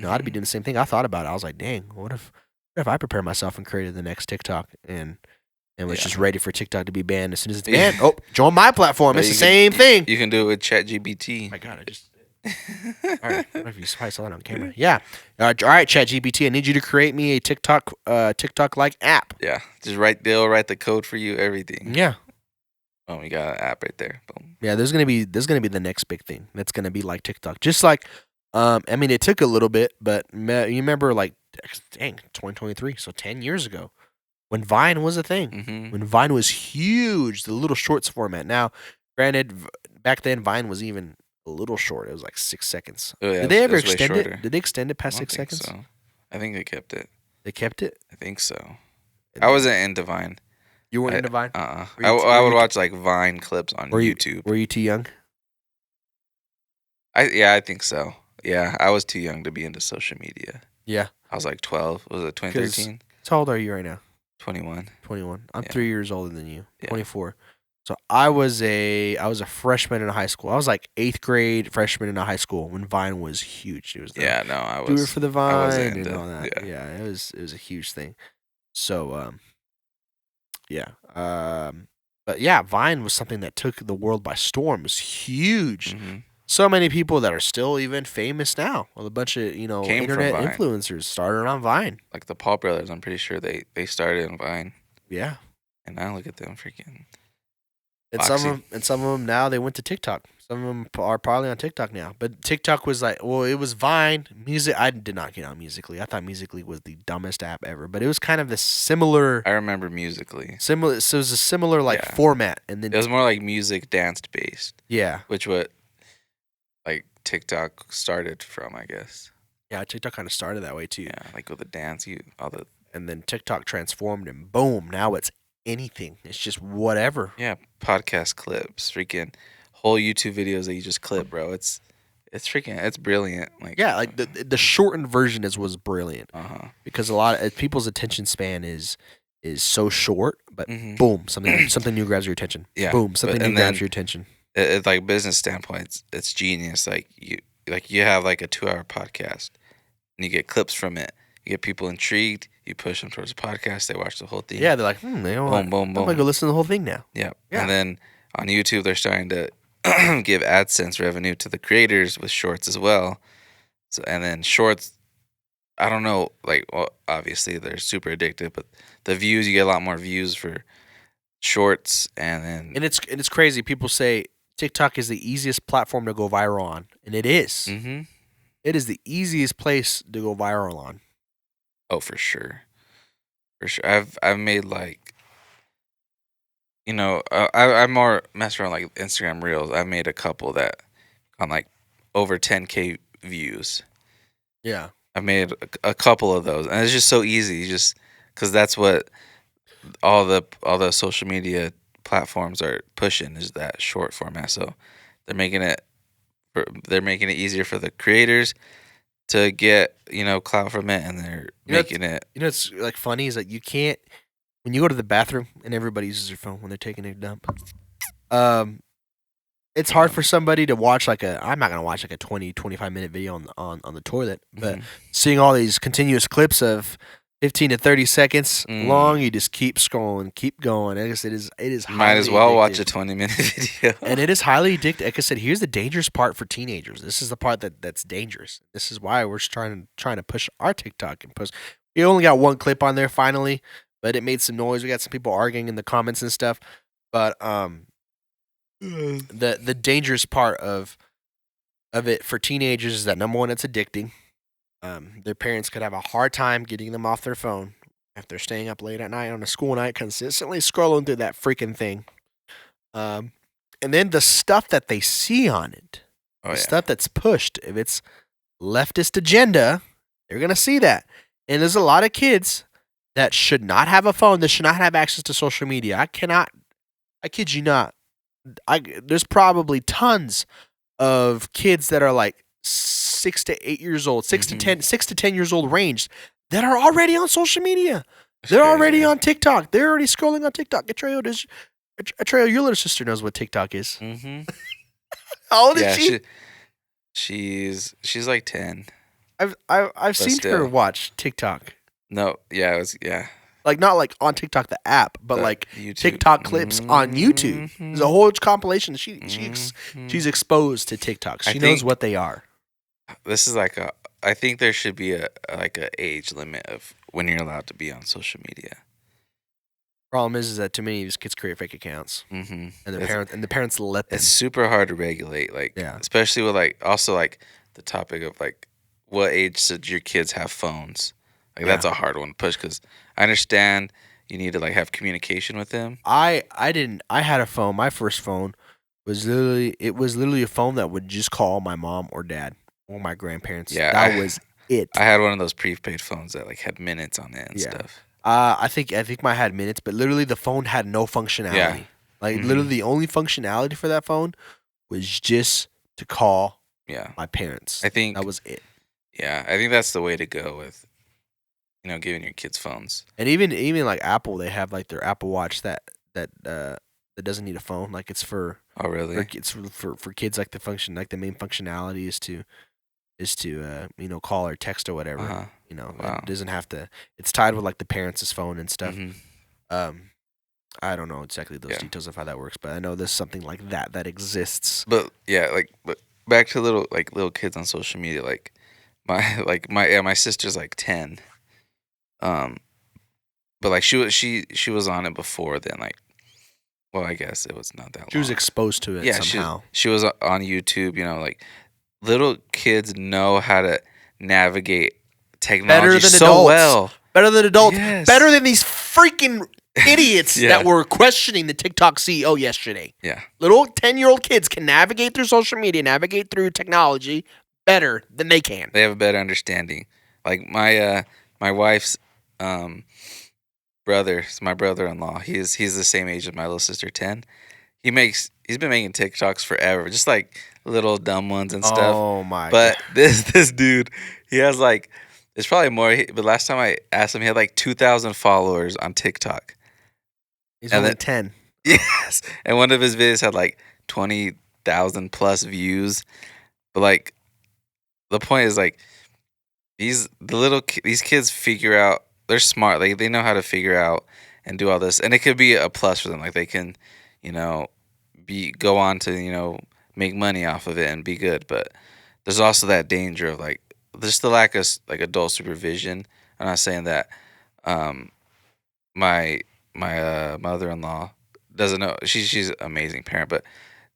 I'd be doing the same thing. I thought about it. I was like, dang, what if I prepare myself and created the next TikTok and was just ready for TikTok to be banned as soon as it's banned? Oh, join my platform. But It's the you same thing. You can do it with ChatGPT. Oh my God, I just. All right, what if you probably saw that on camera? Yeah. All right, ChatGPT, I need you to create me a TikTok like app. Yeah, they'll write the code for you, everything. Yeah. Oh, we got an app right there. Boom. Yeah, there's gonna be the next big thing. That's gonna be like TikTok. Just like, I mean, it took a little bit, but you remember like, dang, 2023, so 10 years ago, when Vine was a thing, Mm-hmm. when Vine was huge, the little shorts format. Now, granted, back then Vine was even a little short. It was like 6 seconds. Oh, yeah, Did they it ever was way extend shorter. it? Did they extend it I past don't 6 think seconds? so. I think they kept it. They kept it. I think so. And I then- wasn't into Vine. You weren't into Vine. Were you I would too- watch like Vine clips on Were you YouTube. Were you too young? I think so. Yeah, I was too young to be into social media. Yeah. I was like 12. Was it 2013? So how old are you right now? 21. 21. I'm Yeah. 3 years older than you. Yeah. 24. So I was a freshman in high school. I was like 8th grade freshman in high school when Vine was huge. It was the Yeah, no, I do was. it for the I wasn't Vine and into- all that. yeah. Yeah, it was a huge thing. So yeah. But yeah, Vine was something that took the world by storm. It was huge. Mhm. So many people that are still even famous now. Well, a bunch of, Came from internet Vine. influencers started on Vine. Like the Paul brothers, I'm pretty sure they started in Vine, Yeah. and now look at them freaking. And Foxy. some of them now they went to TikTok. Some of them are probably on TikTok now. But TikTok was like, well, it was Vine. Music, I did not get on Musically. I thought Musically was the dumbest app ever. But it was kind of the similar. I remember Musically. So it was a similar Yeah. format, and then It was more like music dance based, yeah, which what like TikTok started from, I guess. TikTok kind of started that way too. Yeah, like with the dance, all the And then TikTok transformed, and boom, now it's anything. It's just whatever. podcast clips, freaking whole YouTube videos that you just clip, bro. It's it's brilliant. Like Yeah, like the shortened version was brilliant uh-huh. because a lot of people's attention span is so short, but Mhm. boom, something new grabs your attention. Yeah, Boom, something but- new and grabs then- your attention. It's like business standpoint, it's genius. Like you have like a 2-hour podcast, and you get clips from it. You get people intrigued. You push them towards the podcast. They watch the whole thing. Yeah, they're like, you know what? boom, boom, I'm gonna boom. go listen to the whole thing now. Yeah. Yeah. And then on YouTube, they're starting to give AdSense revenue to the creators with shorts as well. So and then shorts, I don't know, like well, obviously they're super addictive, but the views, you get a lot more views for shorts, and then And it's crazy. People say TikTok is the easiest platform to go viral on, and it is. mm-hmm. It is the easiest place to go viral on. Oh, for sure. For sure. I've made like, I'm more messing around like Instagram Reels. I've made a couple that on like over 10K views. Yeah. I've made a couple of those, and it's just so easy. You just because that's what all the social media platforms are pushing is that short format. So they're making it easier for the creators to get clout from it, and they're making it. It's like funny is that you can't when you go to the bathroom and everybody uses their phone when they're taking a dump. It's hard for somebody to watch I'm not gonna watch like a 20-25 minute video on the toilet, but Mhm. seeing all these continuous clips of 15 to 30 seconds Mm. long, you just keep scrolling, keep going. I guess it is Might as highly well watch a addictive. 20-minute video. And it is highly addictive. Like I said, here's the dangerous part for teenagers. This is the part that's dangerous. This is why we're trying to push our TikTok and post. We only got one clip on there finally, but it made some noise. We got some people arguing in the comments and stuff. But the dangerous part of it for teenagers is that number one, it's addicting. Their parents could have a hard time getting them off their phone if they're staying up late at night on a school night, consistently scrolling through that freaking thing. And then the stuff that they see on it, Oh, the yeah. stuff that's pushed, if it's leftist agenda, they're gonna see that. And there's a lot of kids that should not have a phone, that should not have access to social media. I kid you not. There's probably tons of kids that are like 6 to 8 years old, 6 to 10 years old range that are already on social media. They're already on TikTok. They're already scrolling on TikTok. Atreo, your little sister knows what TikTok is. Mm-hmm. How old Yeah, is she? she's like 10. I've seen her still. watch TikTok. No, yeah, Like not like on TikTok the app, but the like YouTube. TikTok clips on YouTube. There's a whole compilation. She's exposed to TikTok. I She knows think- what they are. This is like I think there should be a age limit of when you're allowed to be on social media. Problem is that too many of these kids create fake accounts, Mm-hmm. and the parents let them. It's super hard to regulate, like Yeah. especially with like also like the topic of like what age should your kids have phones? Like that's a hard one to push because I understand you need to like have communication with them. I had a phone. My first phone was literally a phone that would just call my mom or dad or my grandparents. Yeah, That was it. I had one of those prepaid phones that like had minutes on it and Yeah. stuff. I think mine had minutes, but literally the phone had no functionality. Yeah. Like Mhm. literally the only functionality for that phone was just to call Yeah, my parents. I think that was it. yeah, I think that's the way to go with giving your kids phones. And even like Apple, they have like their Apple Watch that doesn't need a phone. Like it's for Oh really? for kids. Like the function, like the main functionality is to call or text or whatever. Uh-huh. Wow. It doesn't have to. It's tied with like the parents' phone and stuff. Mhm. I don't know exactly those Yeah. details of how that works, but I know there's something like that exists. But yeah, but back to little kids on social media. Like my sister's like 10. But like she was on it before then. Like, well, I guess it was not that long. She was exposed to it Yeah, somehow. she was on YouTube. Like little kids know how to navigate technology Better than so adults. well. Better than adults. Yes. Better than these freaking idiots Yeah. that were questioning the TikTok CEO yesterday. Yeah, Little 10-year-old kids can navigate through social media, navigate through technology better than they can. they have a better understanding. Like my wife's brother, my brother-in-law. He's the same age as my little sister, 10. He's been making TikToks forever, just like little dumb ones and stuff. Oh my But god. this dude, he has like, it's probably more. But last time I asked him, he had like 2,000 followers on TikTok. He's and only then- 10. Yes, and one of his videos had like 20,000 plus views. But like, the point is like, these kids figure out. They're smart. Like they know how to figure out and do all this, and it could be a plus for them. Like they can, go on to make money off of it and be good. But there's also that danger of like just the lack of like adult supervision. I'm not saying that my mother-in-law doesn't know. She's an amazing parent, but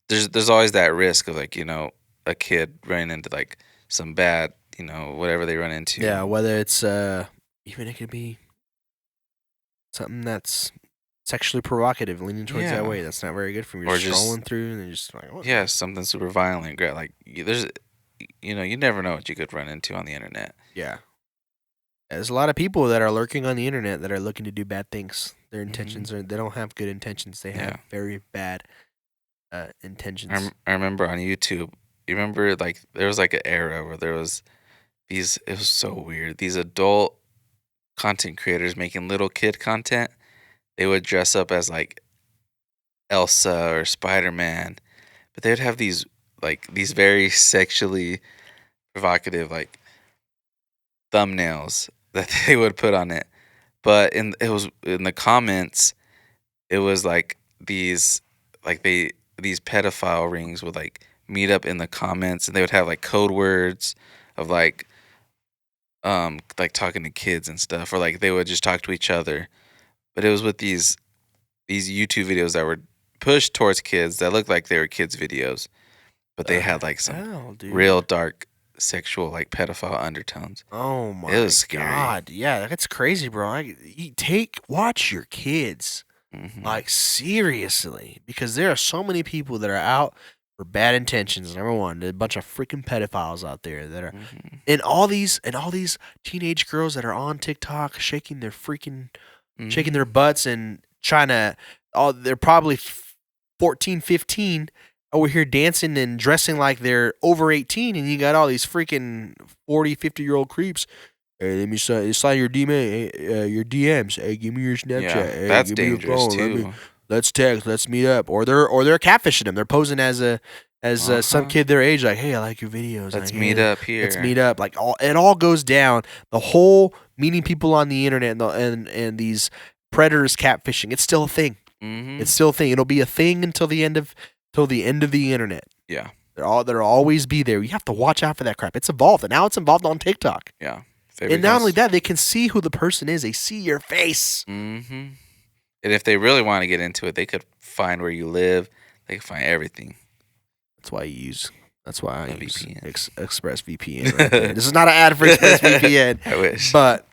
there's always that risk of like a kid running into like some bad whatever they run into. Yeah, whether it's even it could be something that's sexually provocative, leaning towards that Yeah. way. That's not very good for you. Or You're just- scrolling through and you're just like, what? Yeah, something super violent. Like there's you never know what you could run into on the internet. Yeah. There's a lot of people that are lurking on the internet that are looking to do bad things. Their intentions they don't have good intentions. They have Yeah. very bad intentions. I remember on YouTube. You remember like there was like an era where there was these. It was so weird. These adult content creators making little kid content. They would dress up as like Elsa or Spider-Man, but they would have these very sexually provocative like thumbnails that they would put on it. But it was in the comments, it was like these pedophile rings would like meet up in the comments, and they would have like code words of like talking to kids and stuff, or like they would just talk to each other. But it was with these YouTube videos that were pushed towards kids that looked like they were kids videos, but they had like some Hell, dude. real dark sexual like pedophile undertones. Oh my was scary. god. Yeah, that's crazy, bro. Watch your kids. Mhm. Like seriously, because there are so many people that are out for bad intentions. Number one, there's a bunch of freaking pedophiles out there that are, Mhm. and all these teenage girls that are on TikTok shaking their shaking their butts and trying to. They're probably 14, 15 over here dancing and dressing like they're over 18, and you got all these freaking 40, 50-year-old creeps. Hey, let me sign your DMs. Hey, give me your Snapchat. Yeah, Hey, that's give me your dangerous phone. too. Let's text. Let's meet up. Or they're catfishing them. They're posing as some Uh-huh. kid their age. Like, hey, I like your videos. Let's like, meet hey, up here. Let's meet up. Like it all goes down. The whole meeting people on the internet and these predators catfishing. It's still a thing. Mhm. It's still a thing. It'll be a thing until the end of the internet. Yeah, They'll always be there. You have to watch out for that crap. It's evolved, and now it's involved on TikTok. yeah. And not only that, they can see who the person is. They see your face. Mm-hmm. And if they really want to get into it, they could find where you live. They could find everything. That's why I A use VPN. ExpressVPN right there. This is not an ad for ExpressVPN, I wish. but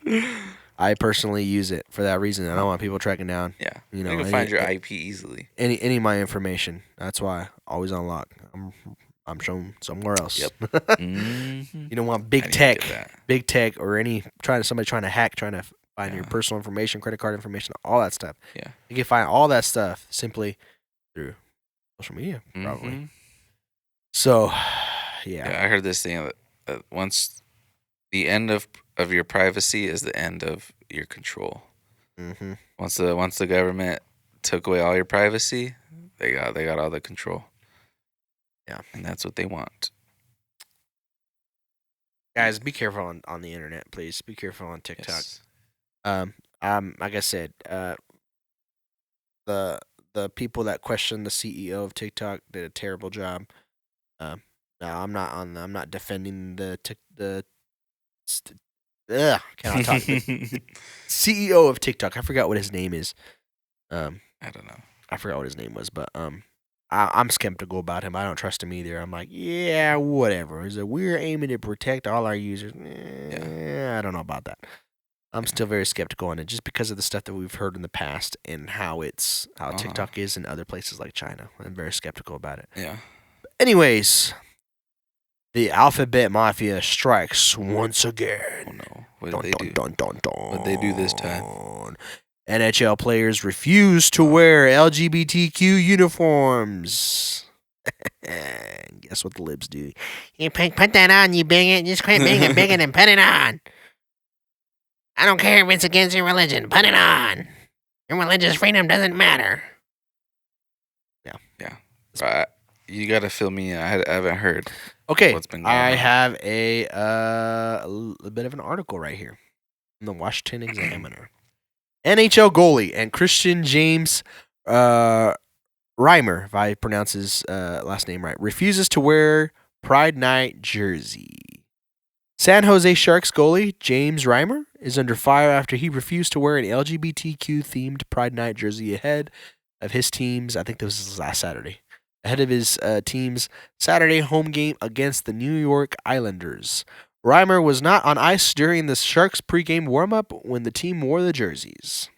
I personally use it for that reason. I don't want people tracking down, Yeah. you know, You can find your IP easily. any of my information. That's why always on lock. I'm shown somewhere else. Yep. Mm-hmm. You don't want I big need to get tech, that. or somebody trying to hack, trying to find your Yeah. personal information, credit card information, all that stuff. Yeah. You can find all that stuff simply through social media, probably. Mhm. So, Yeah, yeah. I heard this thing that once the end of your privacy is the end of your control. Mm-hmm. Once the government took away all your privacy, they got all the control. Yeah. And that's what they want. Guys, be careful on the internet, please. Be careful on TikTok. Yes. Like I said, the people that questioned the CEO of TikTok did a terrible job. Now I'm not defending cannot talk. The CEO of TikTok. I forgot what his name is. I don't know. I forgot what his name was, but I'm skeptical about him. I don't trust him either. I'm like, yeah, whatever. Is it we're aiming to protect all our users? I don't know about that. I'm still very skeptical on it, just because of the stuff that we've heard in the past and how TikTok is in other places like China. I'm very skeptical about it. Yeah. Anyways, the Alphabet Mafia strikes once again. Oh no. What did they do? What'd they do this time? NHL players refuse to wear LGBTQ uniforms. Guess what the libs do? You put that on, you bigot. Just quit being a bigot and put it on. I don't care if it's against your religion. Put it on. Your religious freedom doesn't matter. Yeah. You got to fill me in. I haven't heard. Okay, What's been going I on? have a bit of an article right here from the Washington Examiner. NHL goalie and Christian James Reimer, if I pronounce his last name right, refuses to wear Pride Night jersey. San Jose Sharks goalie James Reimer is under fire after he refused to wear an LGBTQ-themed Pride Night jersey ahead of his team's, I think this was last Saturday, ahead of his team's Saturday home game against the New York Islanders. Reimer was not on ice during the Sharks pregame warm-up when the team wore the jerseys.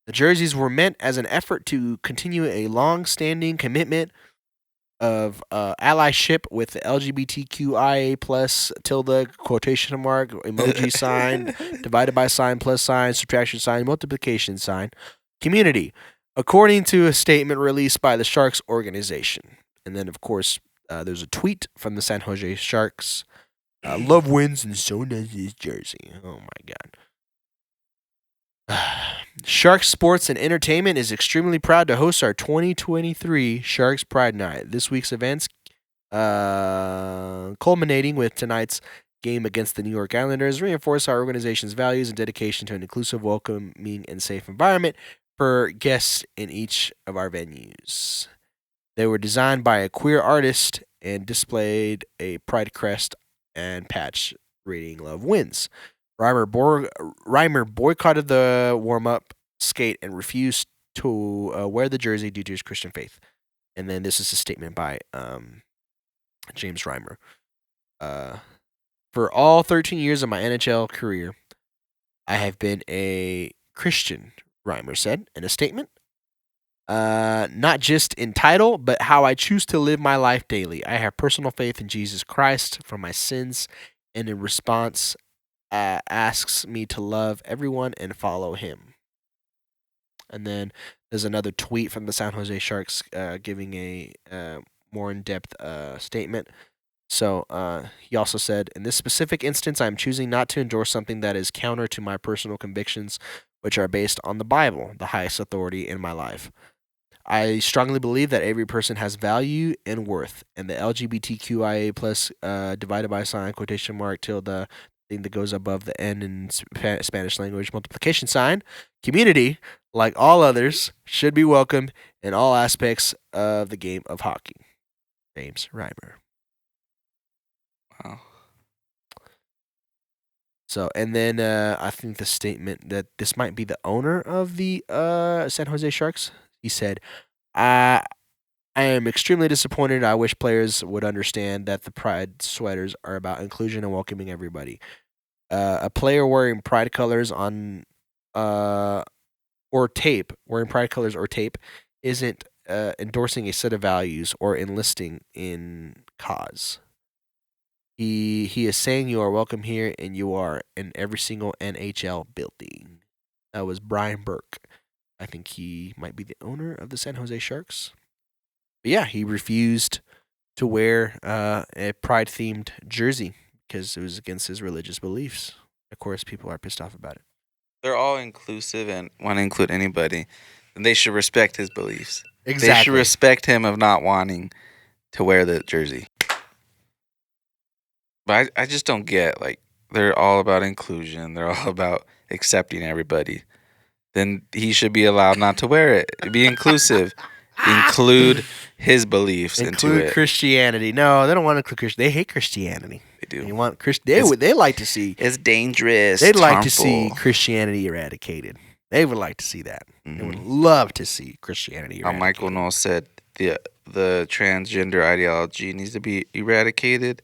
The jerseys were meant as an effort to continue a long-standing commitment of allyship with the LGBTQIA plus tilde quotation mark emoji sign divided by sign plus sign subtraction sign multiplication sign community, according to a statement released by the Sharks organization. And then, of course, there's a tweet from the San Jose Sharks. Love wins and so does his jersey. Oh my God. Sharks Sports and Entertainment is extremely proud to host our 2023 Sharks Pride Night. This week's events, culminating with tonight's game against the New York Islanders, reinforce our organization's values and dedication to an inclusive, welcoming, and safe environment for guests in each of our venues. They were designed by a queer artist and displayed a pride crest and patch reading "Love Wins." Reimer boycotted the warm-up skate and refused to wear the jersey due to his Christian faith. And then this is a statement by James Reimer. For all 13 years of my NHL career, I have been a Christian, Reimer said in a statement. Not just in title, but how I choose to live my life daily. I have personal faith in Jesus Christ for my sins, and in response, asks me to love everyone and follow him. And then there's another tweet from the San Jose Sharks giving a more in-depth statement. So he also said, in this specific instance, I'm choosing not to endorse something that is counter to my personal convictions, which are based on the Bible, the highest authority in my life. I strongly believe that every person has value and worth, and the LGBTQIA plus divided by sign, quotation mark, tilde, thing that goes above the N in Spanish language, multiplication sign, community, like all others, should be welcomed in all aspects of the game of hockey. James Reimer. Wow. So, and then I think the statement that this might be the owner of the San Jose Sharks. He said, I am extremely disappointed. I wish players would understand that the Pride sweaters are about inclusion and welcoming everybody. A player wearing Pride colors on or tape, wearing Pride colors or tape, isn't endorsing a set of values or enlisting in cause. He is saying you are welcome here and you are in every single NHL building. That was Brian Burke. I think he might be the owner of the San Jose Sharks. But yeah, he refused to wear a Pride-themed jersey because it was against his religious beliefs. Of course, people are pissed off about it. They're all inclusive and want to include anybody, and they should respect his beliefs. They should Exactly. respect him of not wanting to wear the jersey. But I just don't get, like, they're all about inclusion. They're all about accepting everybody. Then he should be allowed not to wear it. Be inclusive. Include his beliefs into Include it. Christianity. No, they don't want to include Christianity. They hate Christianity. They do. They want they like to see. It's dangerous. They'd it's like harmful. to see Christianity eradicated. They would like to see that. They would Mhm. love to see Christianity How eradicated. Michael Knowles said the transgender ideology needs to be eradicated,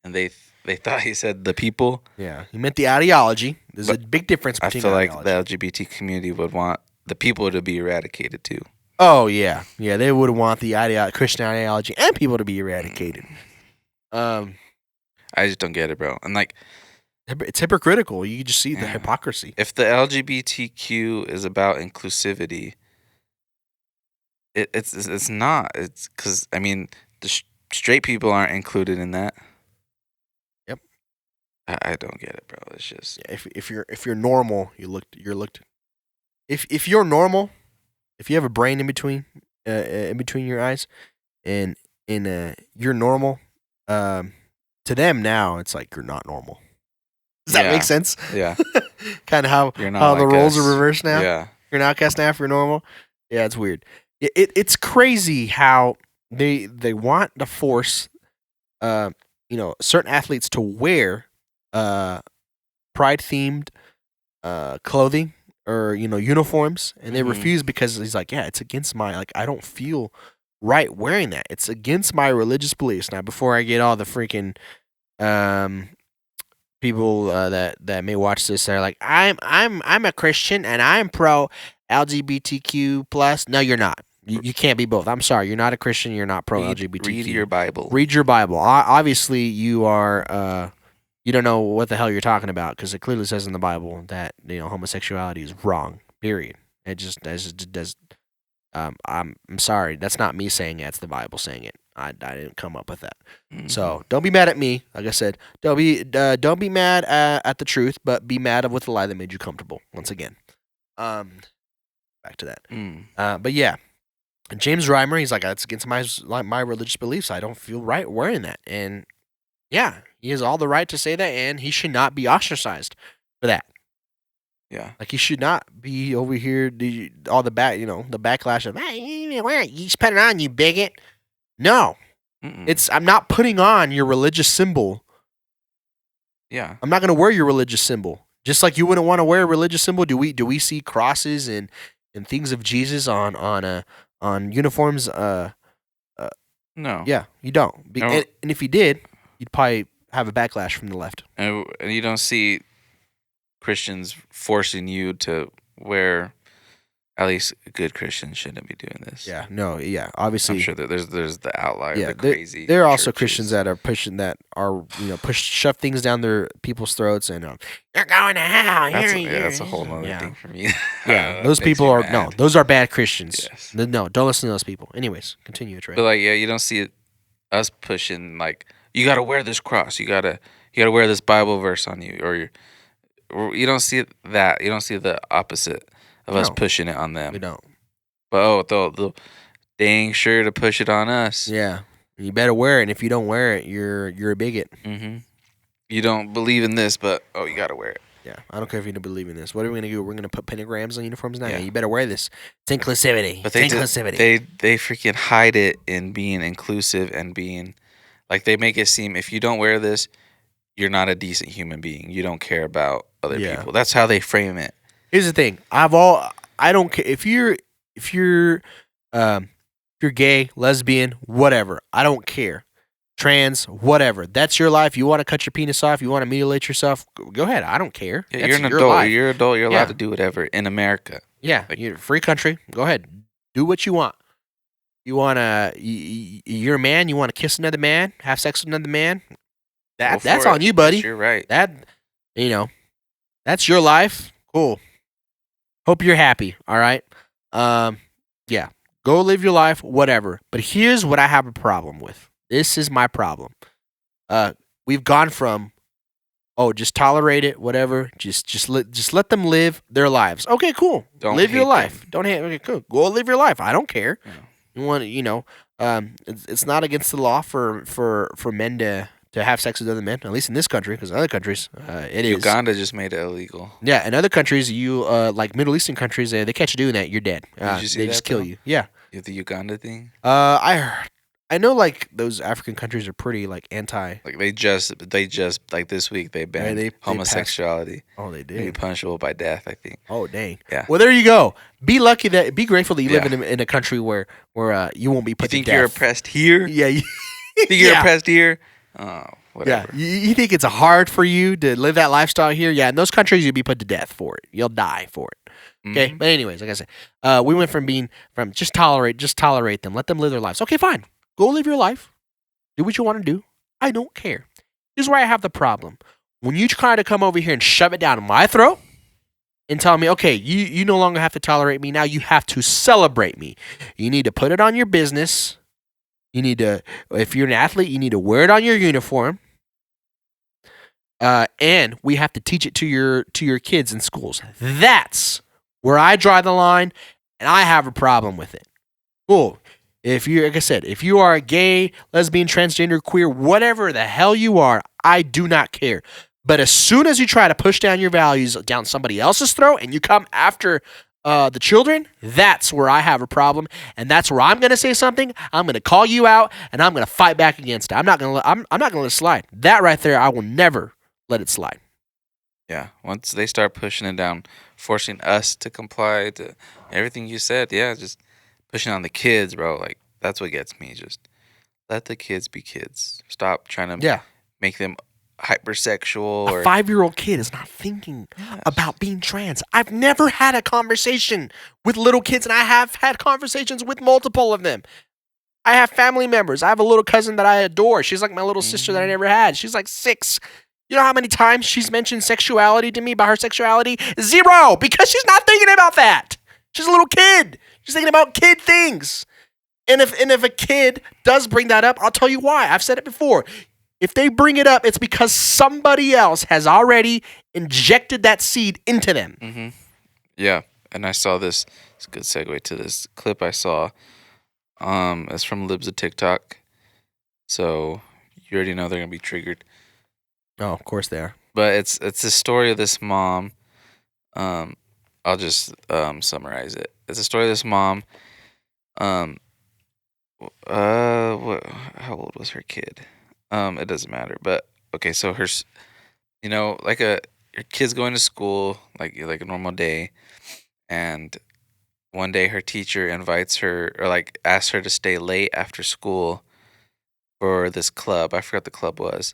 and they thought he said the people. Yeah, he meant the ideology. There's a But big difference I between feel like ideology. the LGBT community would want the people to be eradicated too. Oh yeah, they would want the Christian ideology and people to be eradicated. I just don't get it, bro. And like, It's hypocritical. You just see the Yeah. hypocrisy. if the LGBTQ is about inclusivity, it's not. It's because I mean the straight people aren't included in that. Yep. I don't get it, bro. It's just Yeah, if you're normal, you're looked. If you're normal, if you have a brain in between your eyes, and you're normal, to them now it's like you're not normal. Does that Yeah. make sense? yeah. Kind of how You're not how the like roles us. are reversed now. Yeah. You're an outcast now if you're normal. Yeah, it's weird. It's crazy how they want to force certain athletes to wear pride themed clothing or uniforms, and they Mhm. refuse because he's like, yeah, it's against my, like, I don't feel right wearing that. It's against my religious beliefs. Now, before I get all the freaking people that may watch this, they're like, I'm a Christian and I'm pro LGBTQ plus. No, you're not. You can't be both. I'm sorry, you're not a Christian. You're not pro LGBTQ. Read your Bible. Read your Bible. Obviously, you are. You don't know what the hell you're talking about because it clearly says in the Bible that homosexuality is wrong. Period. It just does. I'm sorry. That's not me saying it. It's the Bible saying it. I didn't come up with that. Mhm. So don't be mad at me. Like I said, don't be mad at the truth, but be mad with the lie that made you comfortable. Once again, back to that. But yeah, and James Reimer, he's like, that's against my religious beliefs. I don't feel right wearing that, and yeah, he has all the right to say that, and he should not be ostracized for that. Yeah. Like, he should not be over here all the backlash of, hey, you just put it on, you bigot. No, Mm-mm. I'm not putting on your religious symbol. Yeah. I'm not going to wear your religious symbol. Just like you wouldn't want to wear a religious symbol. Do we see crosses and things of Jesus on uniforms? No. Yeah, you don't. No. And if you did, you'd probably have a backlash from the left. And you don't see Christians forcing you to wear. At least good Christians shouldn't be doing this. Yeah, no, yeah. Obviously, I'm sure that there's the outlier, yeah, the crazy. there are also churches. Christians that are pushing shove things down their people's throats and you're going to hell. That's a whole nother yeah. thing for me. Yeah, That those makes people me are mad. those are bad Christians. Yes. No, don't listen to those people. Anyways, continue, Trey. But like, yeah, you don't see us pushing like you got to wear this cross, you gotta wear this Bible verse on you, or you don't see that. You don't see the opposite of us No. pushing it on them. We don't. But they'll dang sure to push it on us. Yeah, you better wear it. And if you don't wear it, you're a bigot. Mm-hmm. You don't believe in this, but you gotta wear it. Yeah, I don't care if you don't believe in this. What are we gonna do? We're gonna put pentagrams on uniforms now. Yeah. You better wear this. It's inclusivity. But It's inclusivity. they freaking hide it in being inclusive and being like they make it seem if you don't wear this, you're not a decent human being. You don't care about other Yeah. people. That's how they frame it. Here's the thing. I don't care if you're gay, lesbian, whatever. I don't care. Trans, whatever. That's your life. You want to cut your penis off, you want to mutilate yourself, go ahead. I don't care. Yeah, That's you're an your adult. life. You're an adult. You're Yeah. allowed to do whatever in America. Yeah, you're a free country. Go ahead. Do what you want. You want to you're a man, you want to kiss another man, have sex with another man? Go for That's it. on you, buddy. You're right. That's your life. Cool. Hope you're happy, all right? Yeah. Go live your life, whatever. But here's what I have a problem with. This is my problem. We've gone from just tolerate it, whatever. Just let them live their lives. Okay, cool. Don't live your hate life. them. Don't hate. Okay, cool. Go live your life. I don't care. Yeah. You want it's not against the law for men to have sex with other men. At least in this country, because in other countries, it is. Uganda just made it illegal. Yeah, in other countries, you like Middle Eastern countries, they catch you doing that, you're dead. Did you see they that, just kill though? you. Yeah. You have the Uganda thing. I know like those African countries are pretty like anti. Like they just like this week they banned they passed- homosexuality. Oh, they Maybe did. punishable by death, I think. Oh, dang. Yeah. Well, there you go. Be grateful that you live Yeah. in a country where you won't be You put think to death. you're oppressed here? Yeah. You Think you're yeah. oppressed here? Oh, Yeah. whatever. You think it's hard for you to live that lifestyle here? Yeah. In those countries, you'll be put to death for it. You'll die for it. Okay. Mhm. But anyways, like I said, we went from just tolerate them, let them live their lives. Okay, fine. Go live your life. Do what you want to do. I don't care. Here's where I have the problem. When you try to come over here and shove it down my throat and tell me, okay, you no longer have to tolerate me. Now you have to celebrate me. You need to put it on your business. You need to, if you're an athlete, you need to wear it on your uniform. And we have to teach it to your kids in schools. That's where I draw the line, and I have a problem with it. Cool. If you, like I said, if you are a gay, lesbian, transgender, queer, whatever the hell you are, I do not care. But as soon as you try to push down your values down somebody else's throat and you come after the children, that's where I have a problem, and that's where I'm going to say something. I'm going to call you out, and I'm going to fight back against it. I'm not going to let it slide. That right there, I will never let it slide. Yeah. Once they start pushing it down, forcing us to comply to everything you said, yeah, just pushing on the kids, bro. Like that's what gets me. Just let the kids be kids. Stop trying to make them hypersexual or A 5-year-old kid is not thinking about being trans. I've never had a conversation with little kids, and I have had conversations with multiple of them. I have family members. I have a little cousin that I adore. She's like my little sister that I never had. She's like 6. You know how many times she's mentioned sexuality to me about her sexuality? 0, because she's not thinking about that. She's a little kid. She's thinking about kid things. And if a kid does bring that up, I'll tell you why. I've said it before. If they bring it up, it's because somebody else has already injected that seed into them. Mm-hmm. Yeah, and I saw this. It's a good segue to this clip I saw. It's from Libs of TikTok. So you already know they're gonna be triggered. Oh, of course they are. But it's the story of this mom. I'll just summarize it. It's a story of this mom. How old was her kid? It doesn't matter. But okay, so like your kid's going to school like a normal day, and one day her teacher invites her or like asks her to stay late after school for this club. I forgot the club was.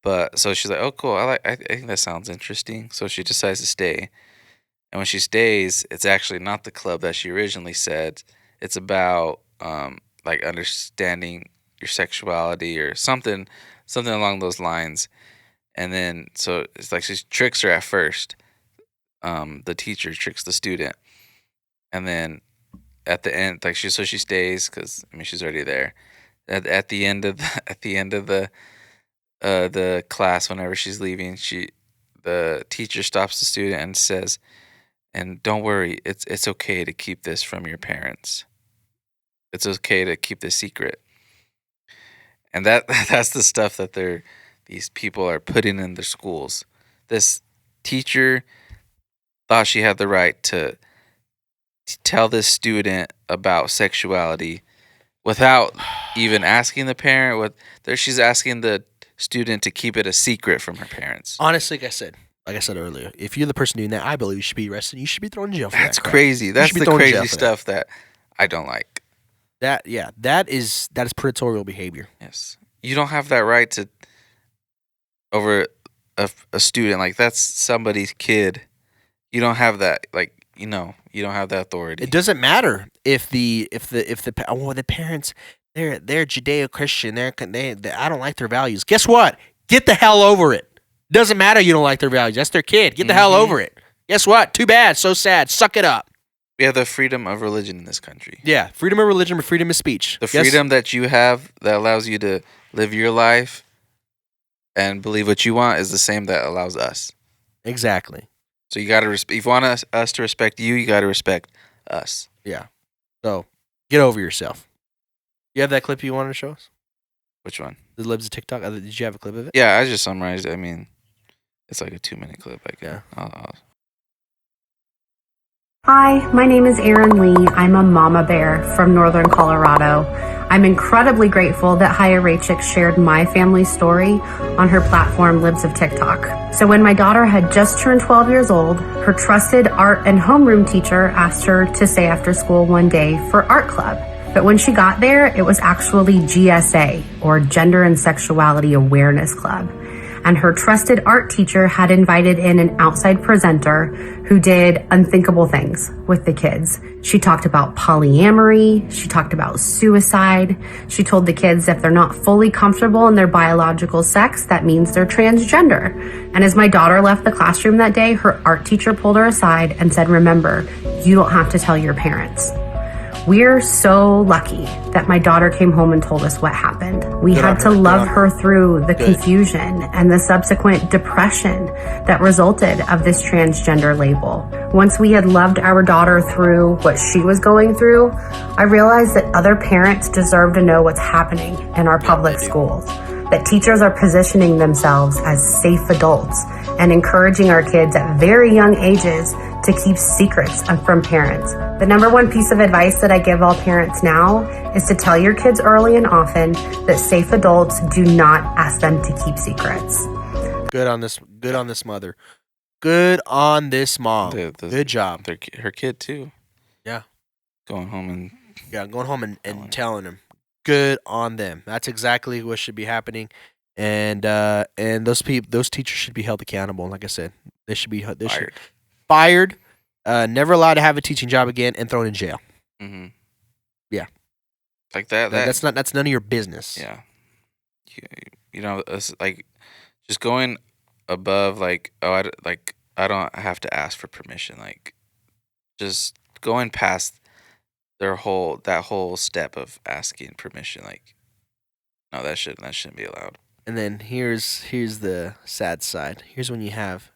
But so she's like, "Oh, cool. I think that sounds interesting." So she decides to stay. And when she stays, it's actually not the club that she originally said. It's about like understanding your sexuality or something along those lines. And then so it's like she tricks her at first. The teacher tricks the student, and then at the end, like she stays because she's already there. At the end of the class, whenever she's leaving, the teacher stops the student and says, "And don't worry, it's okay to keep this from your parents. It's okay to keep this secret." And that's the stuff that these people are putting in their schools. This teacher thought she had the right to tell this student about sexuality without even asking the parent. She's asking the student to keep it a secret from her parents. Honestly, like I said earlier, if you're the person doing that, I believe you should be arrested. You should be thrown in jail for That's that crap. crazy. That's should be the thrown in jail crazy for that. stuff that I don't like. That is predatorial behavior. Yes. You don't have that right to over a student. Like, that's somebody's kid. You don't have that. Like, you don't have that authority. It doesn't matter if the parents they're Judeo-Christian. They I don't like their values. Guess what? Get the hell over it. Doesn't matter you don't like their values. That's their kid. Get the hell over it. Guess what? Too bad. So sad. Suck it up. We have the freedom of religion in this country. Yeah, freedom of religion, freedom of speech. The freedom that you have that allows you to live your life and believe what you want is the same that allows us. Exactly. So you got to if you want us to respect you, you got to respect us. Yeah. So get over yourself. You have that clip you wanted to show us? Which one? The libs of TikTok. Did you have a clip of it? Yeah, I just summarized it. I mean, it's like a 2-minute clip. Yeah. Hi, my name is Erin Lee. I'm a mama bear from Northern Colorado. I'm incredibly grateful that Haya Rachik shared my family story on her platform, Libs of TikTok. So when my daughter had just turned 12 years old, her trusted art and homeroom teacher asked her to stay after school one day for art club. But when she got there, it was actually GSA, or Gender and Sexuality Awareness Club. And her trusted art teacher had invited in an outside presenter who did unthinkable things with the kids. She talked about polyamory. She talked about suicide. She told the kids if they're not fully comfortable in their biological sex, that means they're transgender. And as my daughter left the classroom that day, her art teacher pulled her aside and said, "Remember, you don't have to tell your parents." We're so lucky that my daughter came home and told us what happened. We had to love her through the confusion and the subsequent depression that resulted of this transgender label. Once we had loved our daughter through what she was going through, I realized that other parents deserve to know what's happening in our public schools, that teachers are positioning themselves as safe adults and encouraging our kids at very young ages to keep secrets from parents. The number one piece of advice that I give all parents now is to tell your kids early and often that safe adults do not ask them to keep secrets. Good on this mother. Good on this mom. Good job. Her kid too. Yeah. Going home and telling them. Good on them. That's exactly what should be happening. And those teachers should be held accountable. Like I said, they should be fired. Never allowed to have a teaching job again, and thrown in jail. Mm-hmm. Yeah, like that. That's none of your business. Yeah, it's like just going above. Like, I don't have to ask for permission. Like, just going past that whole step of asking permission. Like, no, that shouldn't be allowed. And then here's the sad side. Here's when you have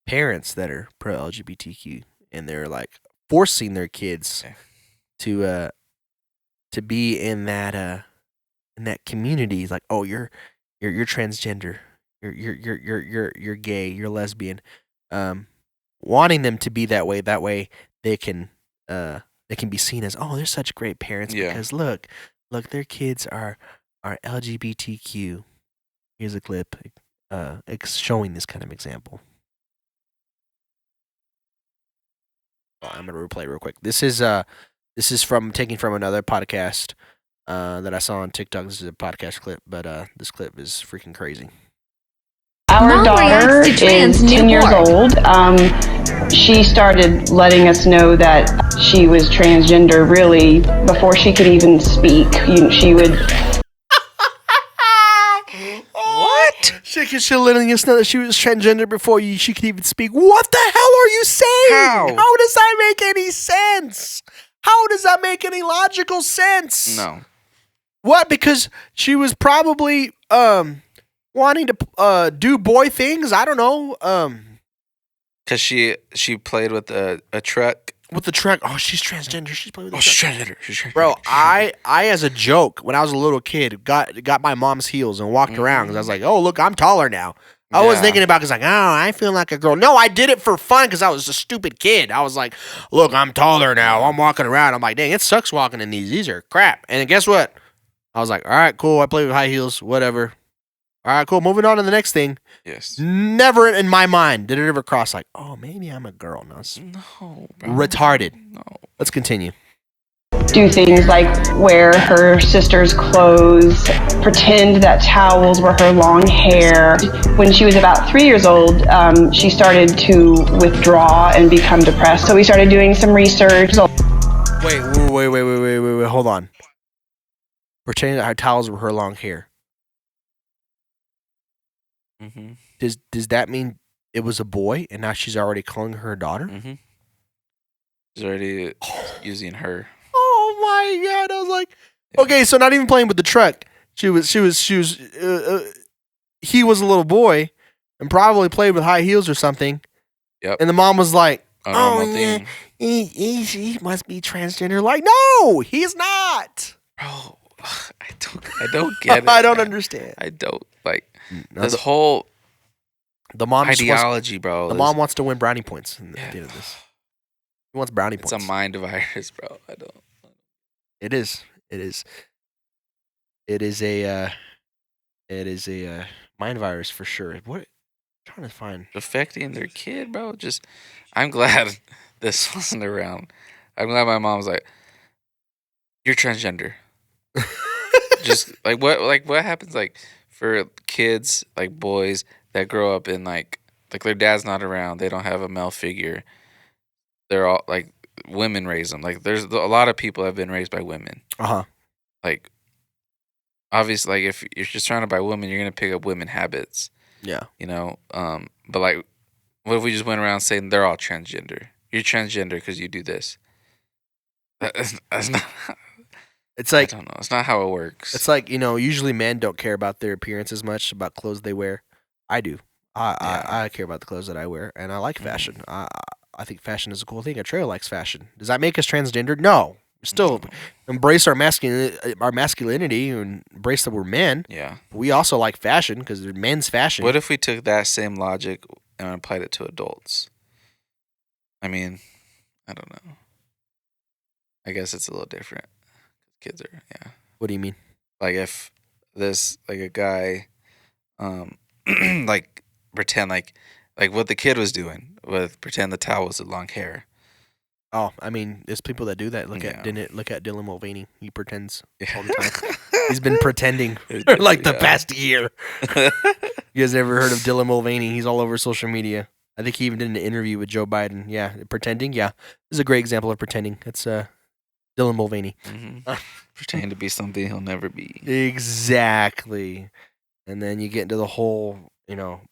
parents that are pro LGBTQ and they're like forcing their kids to be in that community. Like, oh, you're transgender, you're gay, you're lesbian, wanting them to be that way. That way they can be seen as, oh, they're such great parents because look, their kids are LGBTQ. Here's a clip showing this kind of example. I'm gonna replay real quick. This is taken from another podcast that I saw on TikTok. This is a podcast clip, but this clip is freaking crazy. Our Mom daughter reacts to trans is 10 years newborn. old. She started letting us know that she was transgender really before she could even speak. She would. What? She letting us know that she was transgender before she could even speak. What the hell are you saying? How does that make any sense? How does that make any logical sense? No. What? Because she was probably wanting to do boy things. I don't know. Because she played with a truck. With the truck. Oh, she's transgender. She's playing with the truck. She's transgender. Bro, I as a joke when I was a little kid got my mom's heels and walked around because I was like, oh look, I'm taller now. I was thinking about because like, oh, I feel like a girl. No, I did it for fun because I was a stupid kid. I was like, look, I'm taller now. I'm walking around. I'm like, dang, it sucks walking in these. These are crap. And guess what? I was like, all right, cool. I play with high heels, whatever. All right, cool. Moving on to the next thing. Yes. Never in my mind did it ever cross like, oh, maybe I'm a girl. No, it's No. Bro. retarded. No. Let's continue. Do things like wear her sister's clothes, pretend that towels were her long hair. When she was about 3 years old, she started to withdraw and become depressed. So we started doing some research. Wait. Hold on. Pretending that her towels were her long hair. Mm-hmm. Does that mean it was a boy and now she's already calling her a daughter? Mm-hmm. She's already using her. Oh my god! I was like, okay, so not even playing with the truck. He was a little boy and probably played with high heels or something. Yep. And the mom was like, A normal yeah, thing. he must be transgender. Like, no, he's not. Bro, I don't get it. I don't man. understand. I don't like No, this whole the mom just ideology, bro. the mom wants to win brownie points at the end of this. He wants brownie It's points. a mind virus, bro. I don't. It is. It is. It is a. It is a mind virus for sure. What? I'm trying to find. Affecting their kid, bro. Just, I'm glad this wasn't around. I'm glad my mom was like, "You're transgender." Just like what happens like for kids like boys that grow up in like their dad's not around, they don't have a male figure. They're all like women raise them. Like there's a lot of people have been raised by women. Like obviously, like if you're just surrounded by women, you're gonna pick up women habits. Yeah. You know, but like, what if we just went around saying they're all transgender? You're transgender because you do this. That's not. It's like I don't know. It's not how it works. it's like usually men don't care about their appearance as much about clothes they wear. I do. I care about the clothes that I wear, and I like fashion. I think fashion is a cool thing. A trail likes fashion. Does that make us transgender? No. We still embrace our masculinity and embrace that we're men. Yeah. We also like fashion because they're men's fashion. What if we took that same logic and applied it to adults? I mean, I don't know. I guess it's a little different. Kids are, yeah. What do you mean? Like if this, like a guy, like pretend like what the kid was doing with pretend the towel was the long hair. Oh, I mean, there's people that do that. Look at Dylan Mulvaney. He pretends all the time. He's been pretending for like the past year. You guys ever heard of Dylan Mulvaney? He's all over social media. I think he even did an interview with Joe Biden. Yeah, pretending. Yeah, this is a great example of pretending. It's Dylan Mulvaney. Mm-hmm. Pretending to be something he'll never be. Exactly. And then you get into the whole,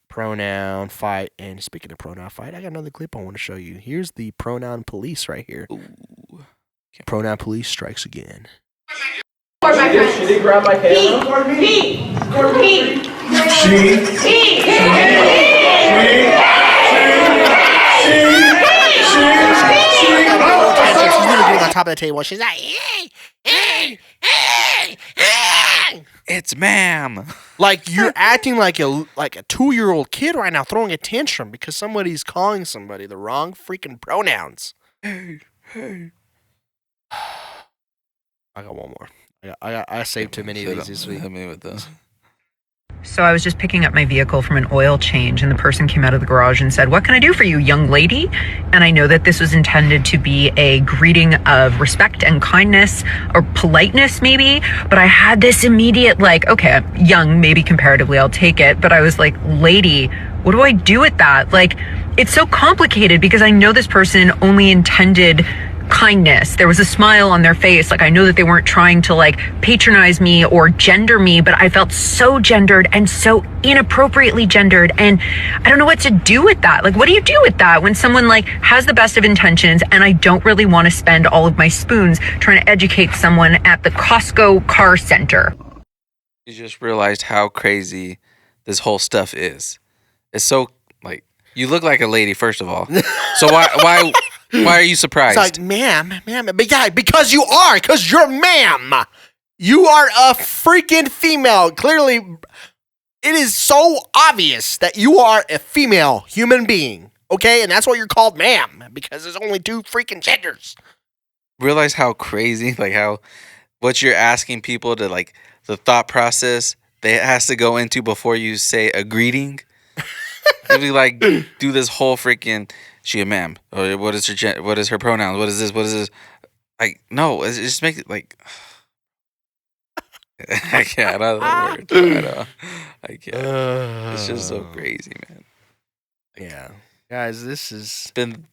pronoun fight. And speaking of pronoun fight, I got another clip I want to show you. Here's the pronoun police right here. Ooh. Pronoun police strikes again. She did grab my camera. She's really getting on top of the table. She's like, It's ma'am. like you're acting like a 2-year-old kid right now, throwing a tantrum because somebody's calling somebody the wrong freaking pronouns. Hey. I got one more. I saved too many of these this week. Hit me with this. So I was just picking up my vehicle from an oil change, and the person came out of the garage and said, "What can I do for you, young lady?" And I know that this was intended to be a greeting of respect and kindness or politeness maybe, but I had this immediate okay, young, maybe comparatively, I'll take it. But I was like, lady, what do I do with that? Like, it's so complicated because I know this person only intended kindness. There was a smile on their face. Like, I know that they weren't trying to patronize me or gender me, but I felt so gendered and so inappropriately gendered. And I don't know what to do with that. Like, what do you do with that when someone has the best of intentions and I don't really want to spend all of my spoons trying to educate someone at the Costco car center? You just realized how crazy this whole stuff is. It's so you look like a lady, first of all. So why are you surprised? It's like, ma'am, but yeah, because you're ma'am. You are a freaking female. Clearly, it is so obvious that you are a female human being, okay? And that's what you're called ma'am, because there's only 2 freaking genders. Realize how crazy, what you're asking people to, the thought process it has to go into before you say a greeting. It'd be like do this whole freaking she a ma'am. Or what is her what is her pronouns? What is this? What is this? Like no, it just makes it like I can't. I can't. It's just so crazy, man. Yeah, guys, this has been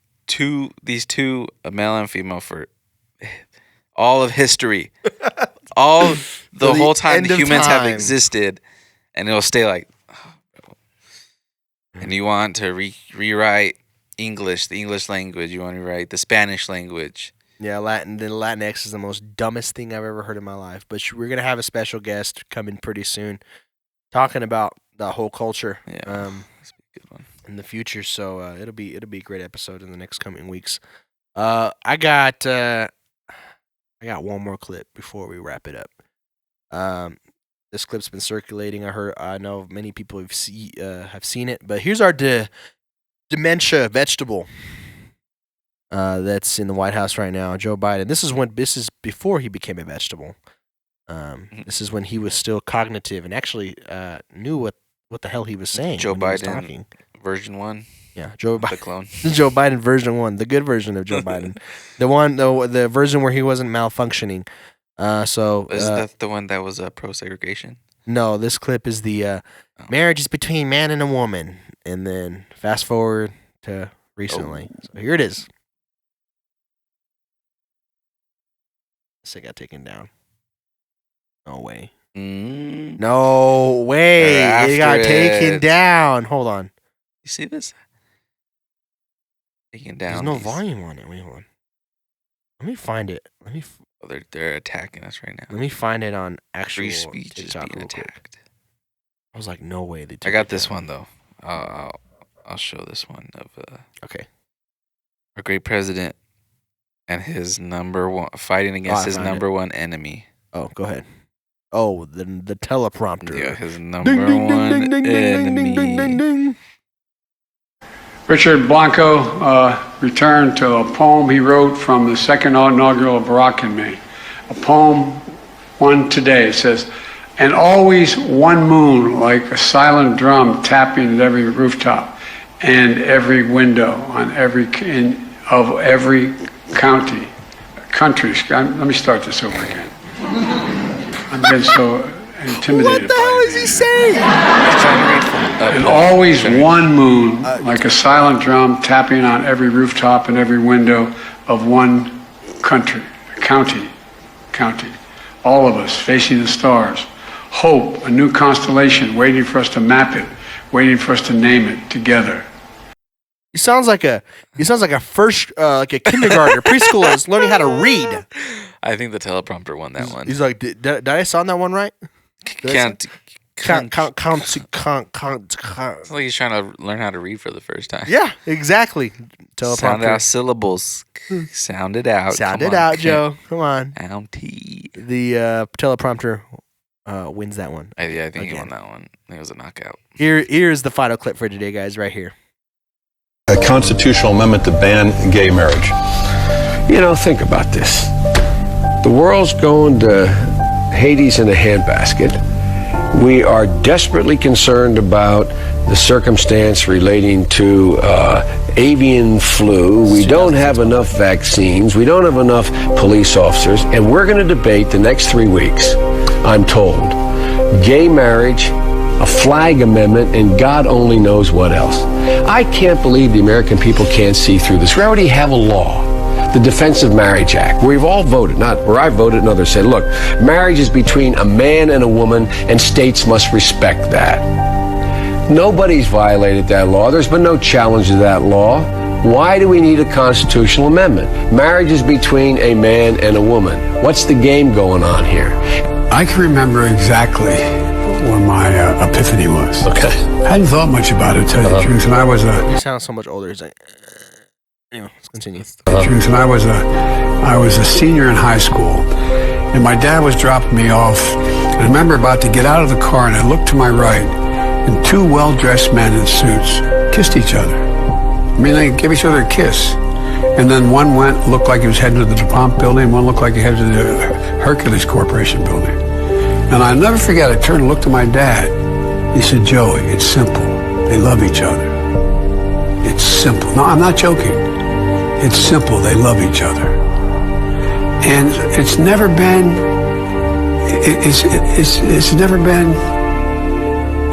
these two, a male and female, for all of history, all the whole time the humans have existed, and it'll stay like. And you want to rewrite English, the English language. You want to rewrite the Spanish language. Yeah, Latin. The Latinx is the most dumbest thing I've ever heard in my life. But we're gonna have a special guest coming pretty soon, talking about the whole culture. Yeah, that's a good one in the future. So it'll be a great episode in the next coming weeks. I got one more clip before we wrap it up. This clip's been circulating. I know many people have seen it, but here's our dementia vegetable that's in the White House right now. Joe Biden. This is before he became a vegetable. This is when he was still cognitive and actually knew what the hell he was saying. Joe when Biden, he was talking. version 1. Yeah, Joe Biden, the clone. Joe Biden version 1, the good version of Joe Biden, the version where he wasn't malfunctioning. Is that the one that was pro segregation? No, this clip is the marriage is between man and a woman, and then fast forward to recently. So here it is. This got taken down. No way. No way. It got taken down. Hold on. You see this? Taken down. There's no volume on it. Wait, hold on. Let me find it. They're attacking us right now. Let me find it on actual free speech TikTok is being attacked. I was like, no way. I got this one though. I'll show this one of okay. Our great president and his number one fighting against his number one enemy. Oh, go ahead. Oh, the teleprompter. Yeah, his number one enemy. Richard Blanco returned to a poem he wrote from the second inaugural of Barack and me. A poem, one today. It says, and always one moon like a silent drum tapping at every rooftop and every window on every of every country. Let me start this over again. I'm getting so intimidated. What the hell is he saying? And always one moon, like a silent drum, tapping on every rooftop and every window of one county. All of us facing the stars. Hope, a new constellation, waiting for us to map it, waiting for us to name it together. He sounds like a first like a kindergartner, preschooler is learning how to read. I think the teleprompter won that one. He's like, did I sound that one right? Count. It's like he's trying to learn how to read for the first time. Yeah, exactly. Teleprompter. Sound out syllables. Sound it out. Sound it out, Joe. Come on. County. The teleprompter wins that one. I think he won that one. It was a knockout. Here's the final clip for today, guys, right here. A constitutional amendment to ban gay marriage. You know, think about this. The world's going to Hades in a handbasket. We are desperately concerned about the circumstance relating to avian flu. We don't have enough vaccines. We don't have enough police officers. And we're going to debate the next 3 weeks, I'm told, gay marriage, a flag amendment, and God only knows what else. I can't believe the American people can't see through this. We already have a law, the Defense of Marriage Act, where we've all voted, not where I voted and others said, look, marriage is between a man and a woman, and states must respect that. Nobody's violated that law. There's been no challenge to that law. Why do we need a constitutional amendment? Marriage is between a man and a woman. What's the game going on here? I can remember exactly when my epiphany was. Okay. I hadn't thought much about it, to tell you the truth, and I was He sounds so much older. He's like, anyway, let's continue. Truth, and I was a senior in high school, and my dad was dropping me off. And I remember about to get out of the car, and I looked to my right, and two well-dressed men in suits kissed each other. I mean, they gave each other a kiss. And then one looked like he was heading to the DuPont building, and one looked like he headed to the Hercules Corporation building. And And I'll never forget, I turned and looked at my dad. He said, Joey, it's simple. They love each other. It's simple. No, I'm not joking. It's simple. They love each other. And it's never been, it's never been,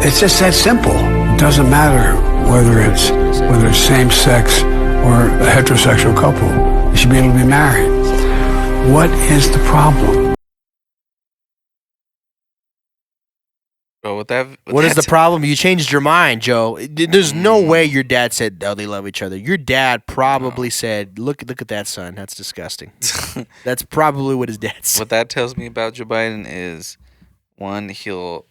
it's just that simple. It doesn't matter whether it's same sex or a heterosexual couple. You should be able to be married. What is the problem? But with that, What is the problem? You changed your mind, Joe. There's no way your dad said, "Oh, they love each other." Your dad probably said, "Look at that son. That's disgusting." That's probably what his dad said. What that tells me about Joe Biden is, one, he'll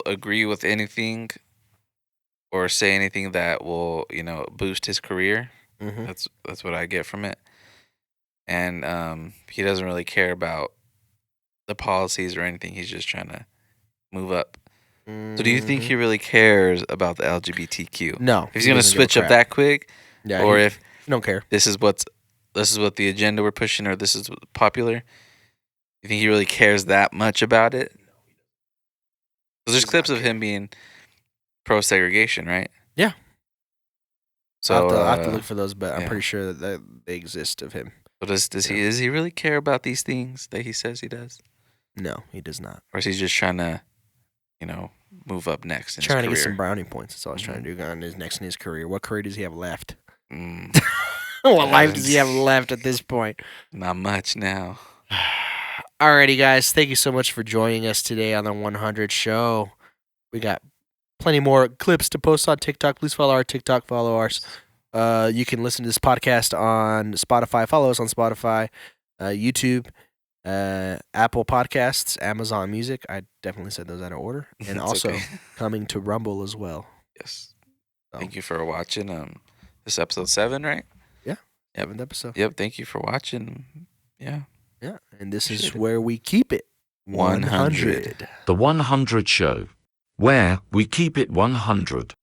agree with anything or say anything that will, boost his career. Mhm. That's what I get from it. And he doesn't really care about the policies or anything. He's just trying to move up. So do you think he really cares about the LGBTQ? No. If he's going to switch up that quick, Yeah, or he if don't care. this is what the agenda we're pushing, or this is popular, you think he really cares that much about it? Because there's clips of him being pro segregation, right? Yeah. So I'll have to look for those, but I'm yeah. pretty sure that they exist of him. But does he really care about these things that he says he does? No, he does not. Or is he just trying to, move up next in his Trying to career? get some brownie points. That's all he's trying to do on his next in his career. What career does he have left? Mm. What life does he have left at this point? Not much now. Alrighty, guys. Thank you so much for joining us today on the 100 show. We got plenty more clips to post on TikTok. Please follow our TikTok. Follow ours. You can listen to this podcast on Spotify. Follow us on Spotify, YouTube, Apple Podcasts, Amazon Music. I definitely said those out of order. And It's also okay. coming to Rumble as well. Yes. So, Thank you for watching. This episode 7, right? yeah. Yep. 7th episode. Yep. Thank you for watching. Yeah. Yeah. And this is Appreciate it. where we keep it. 100. The 100 Show. Where we keep it 100.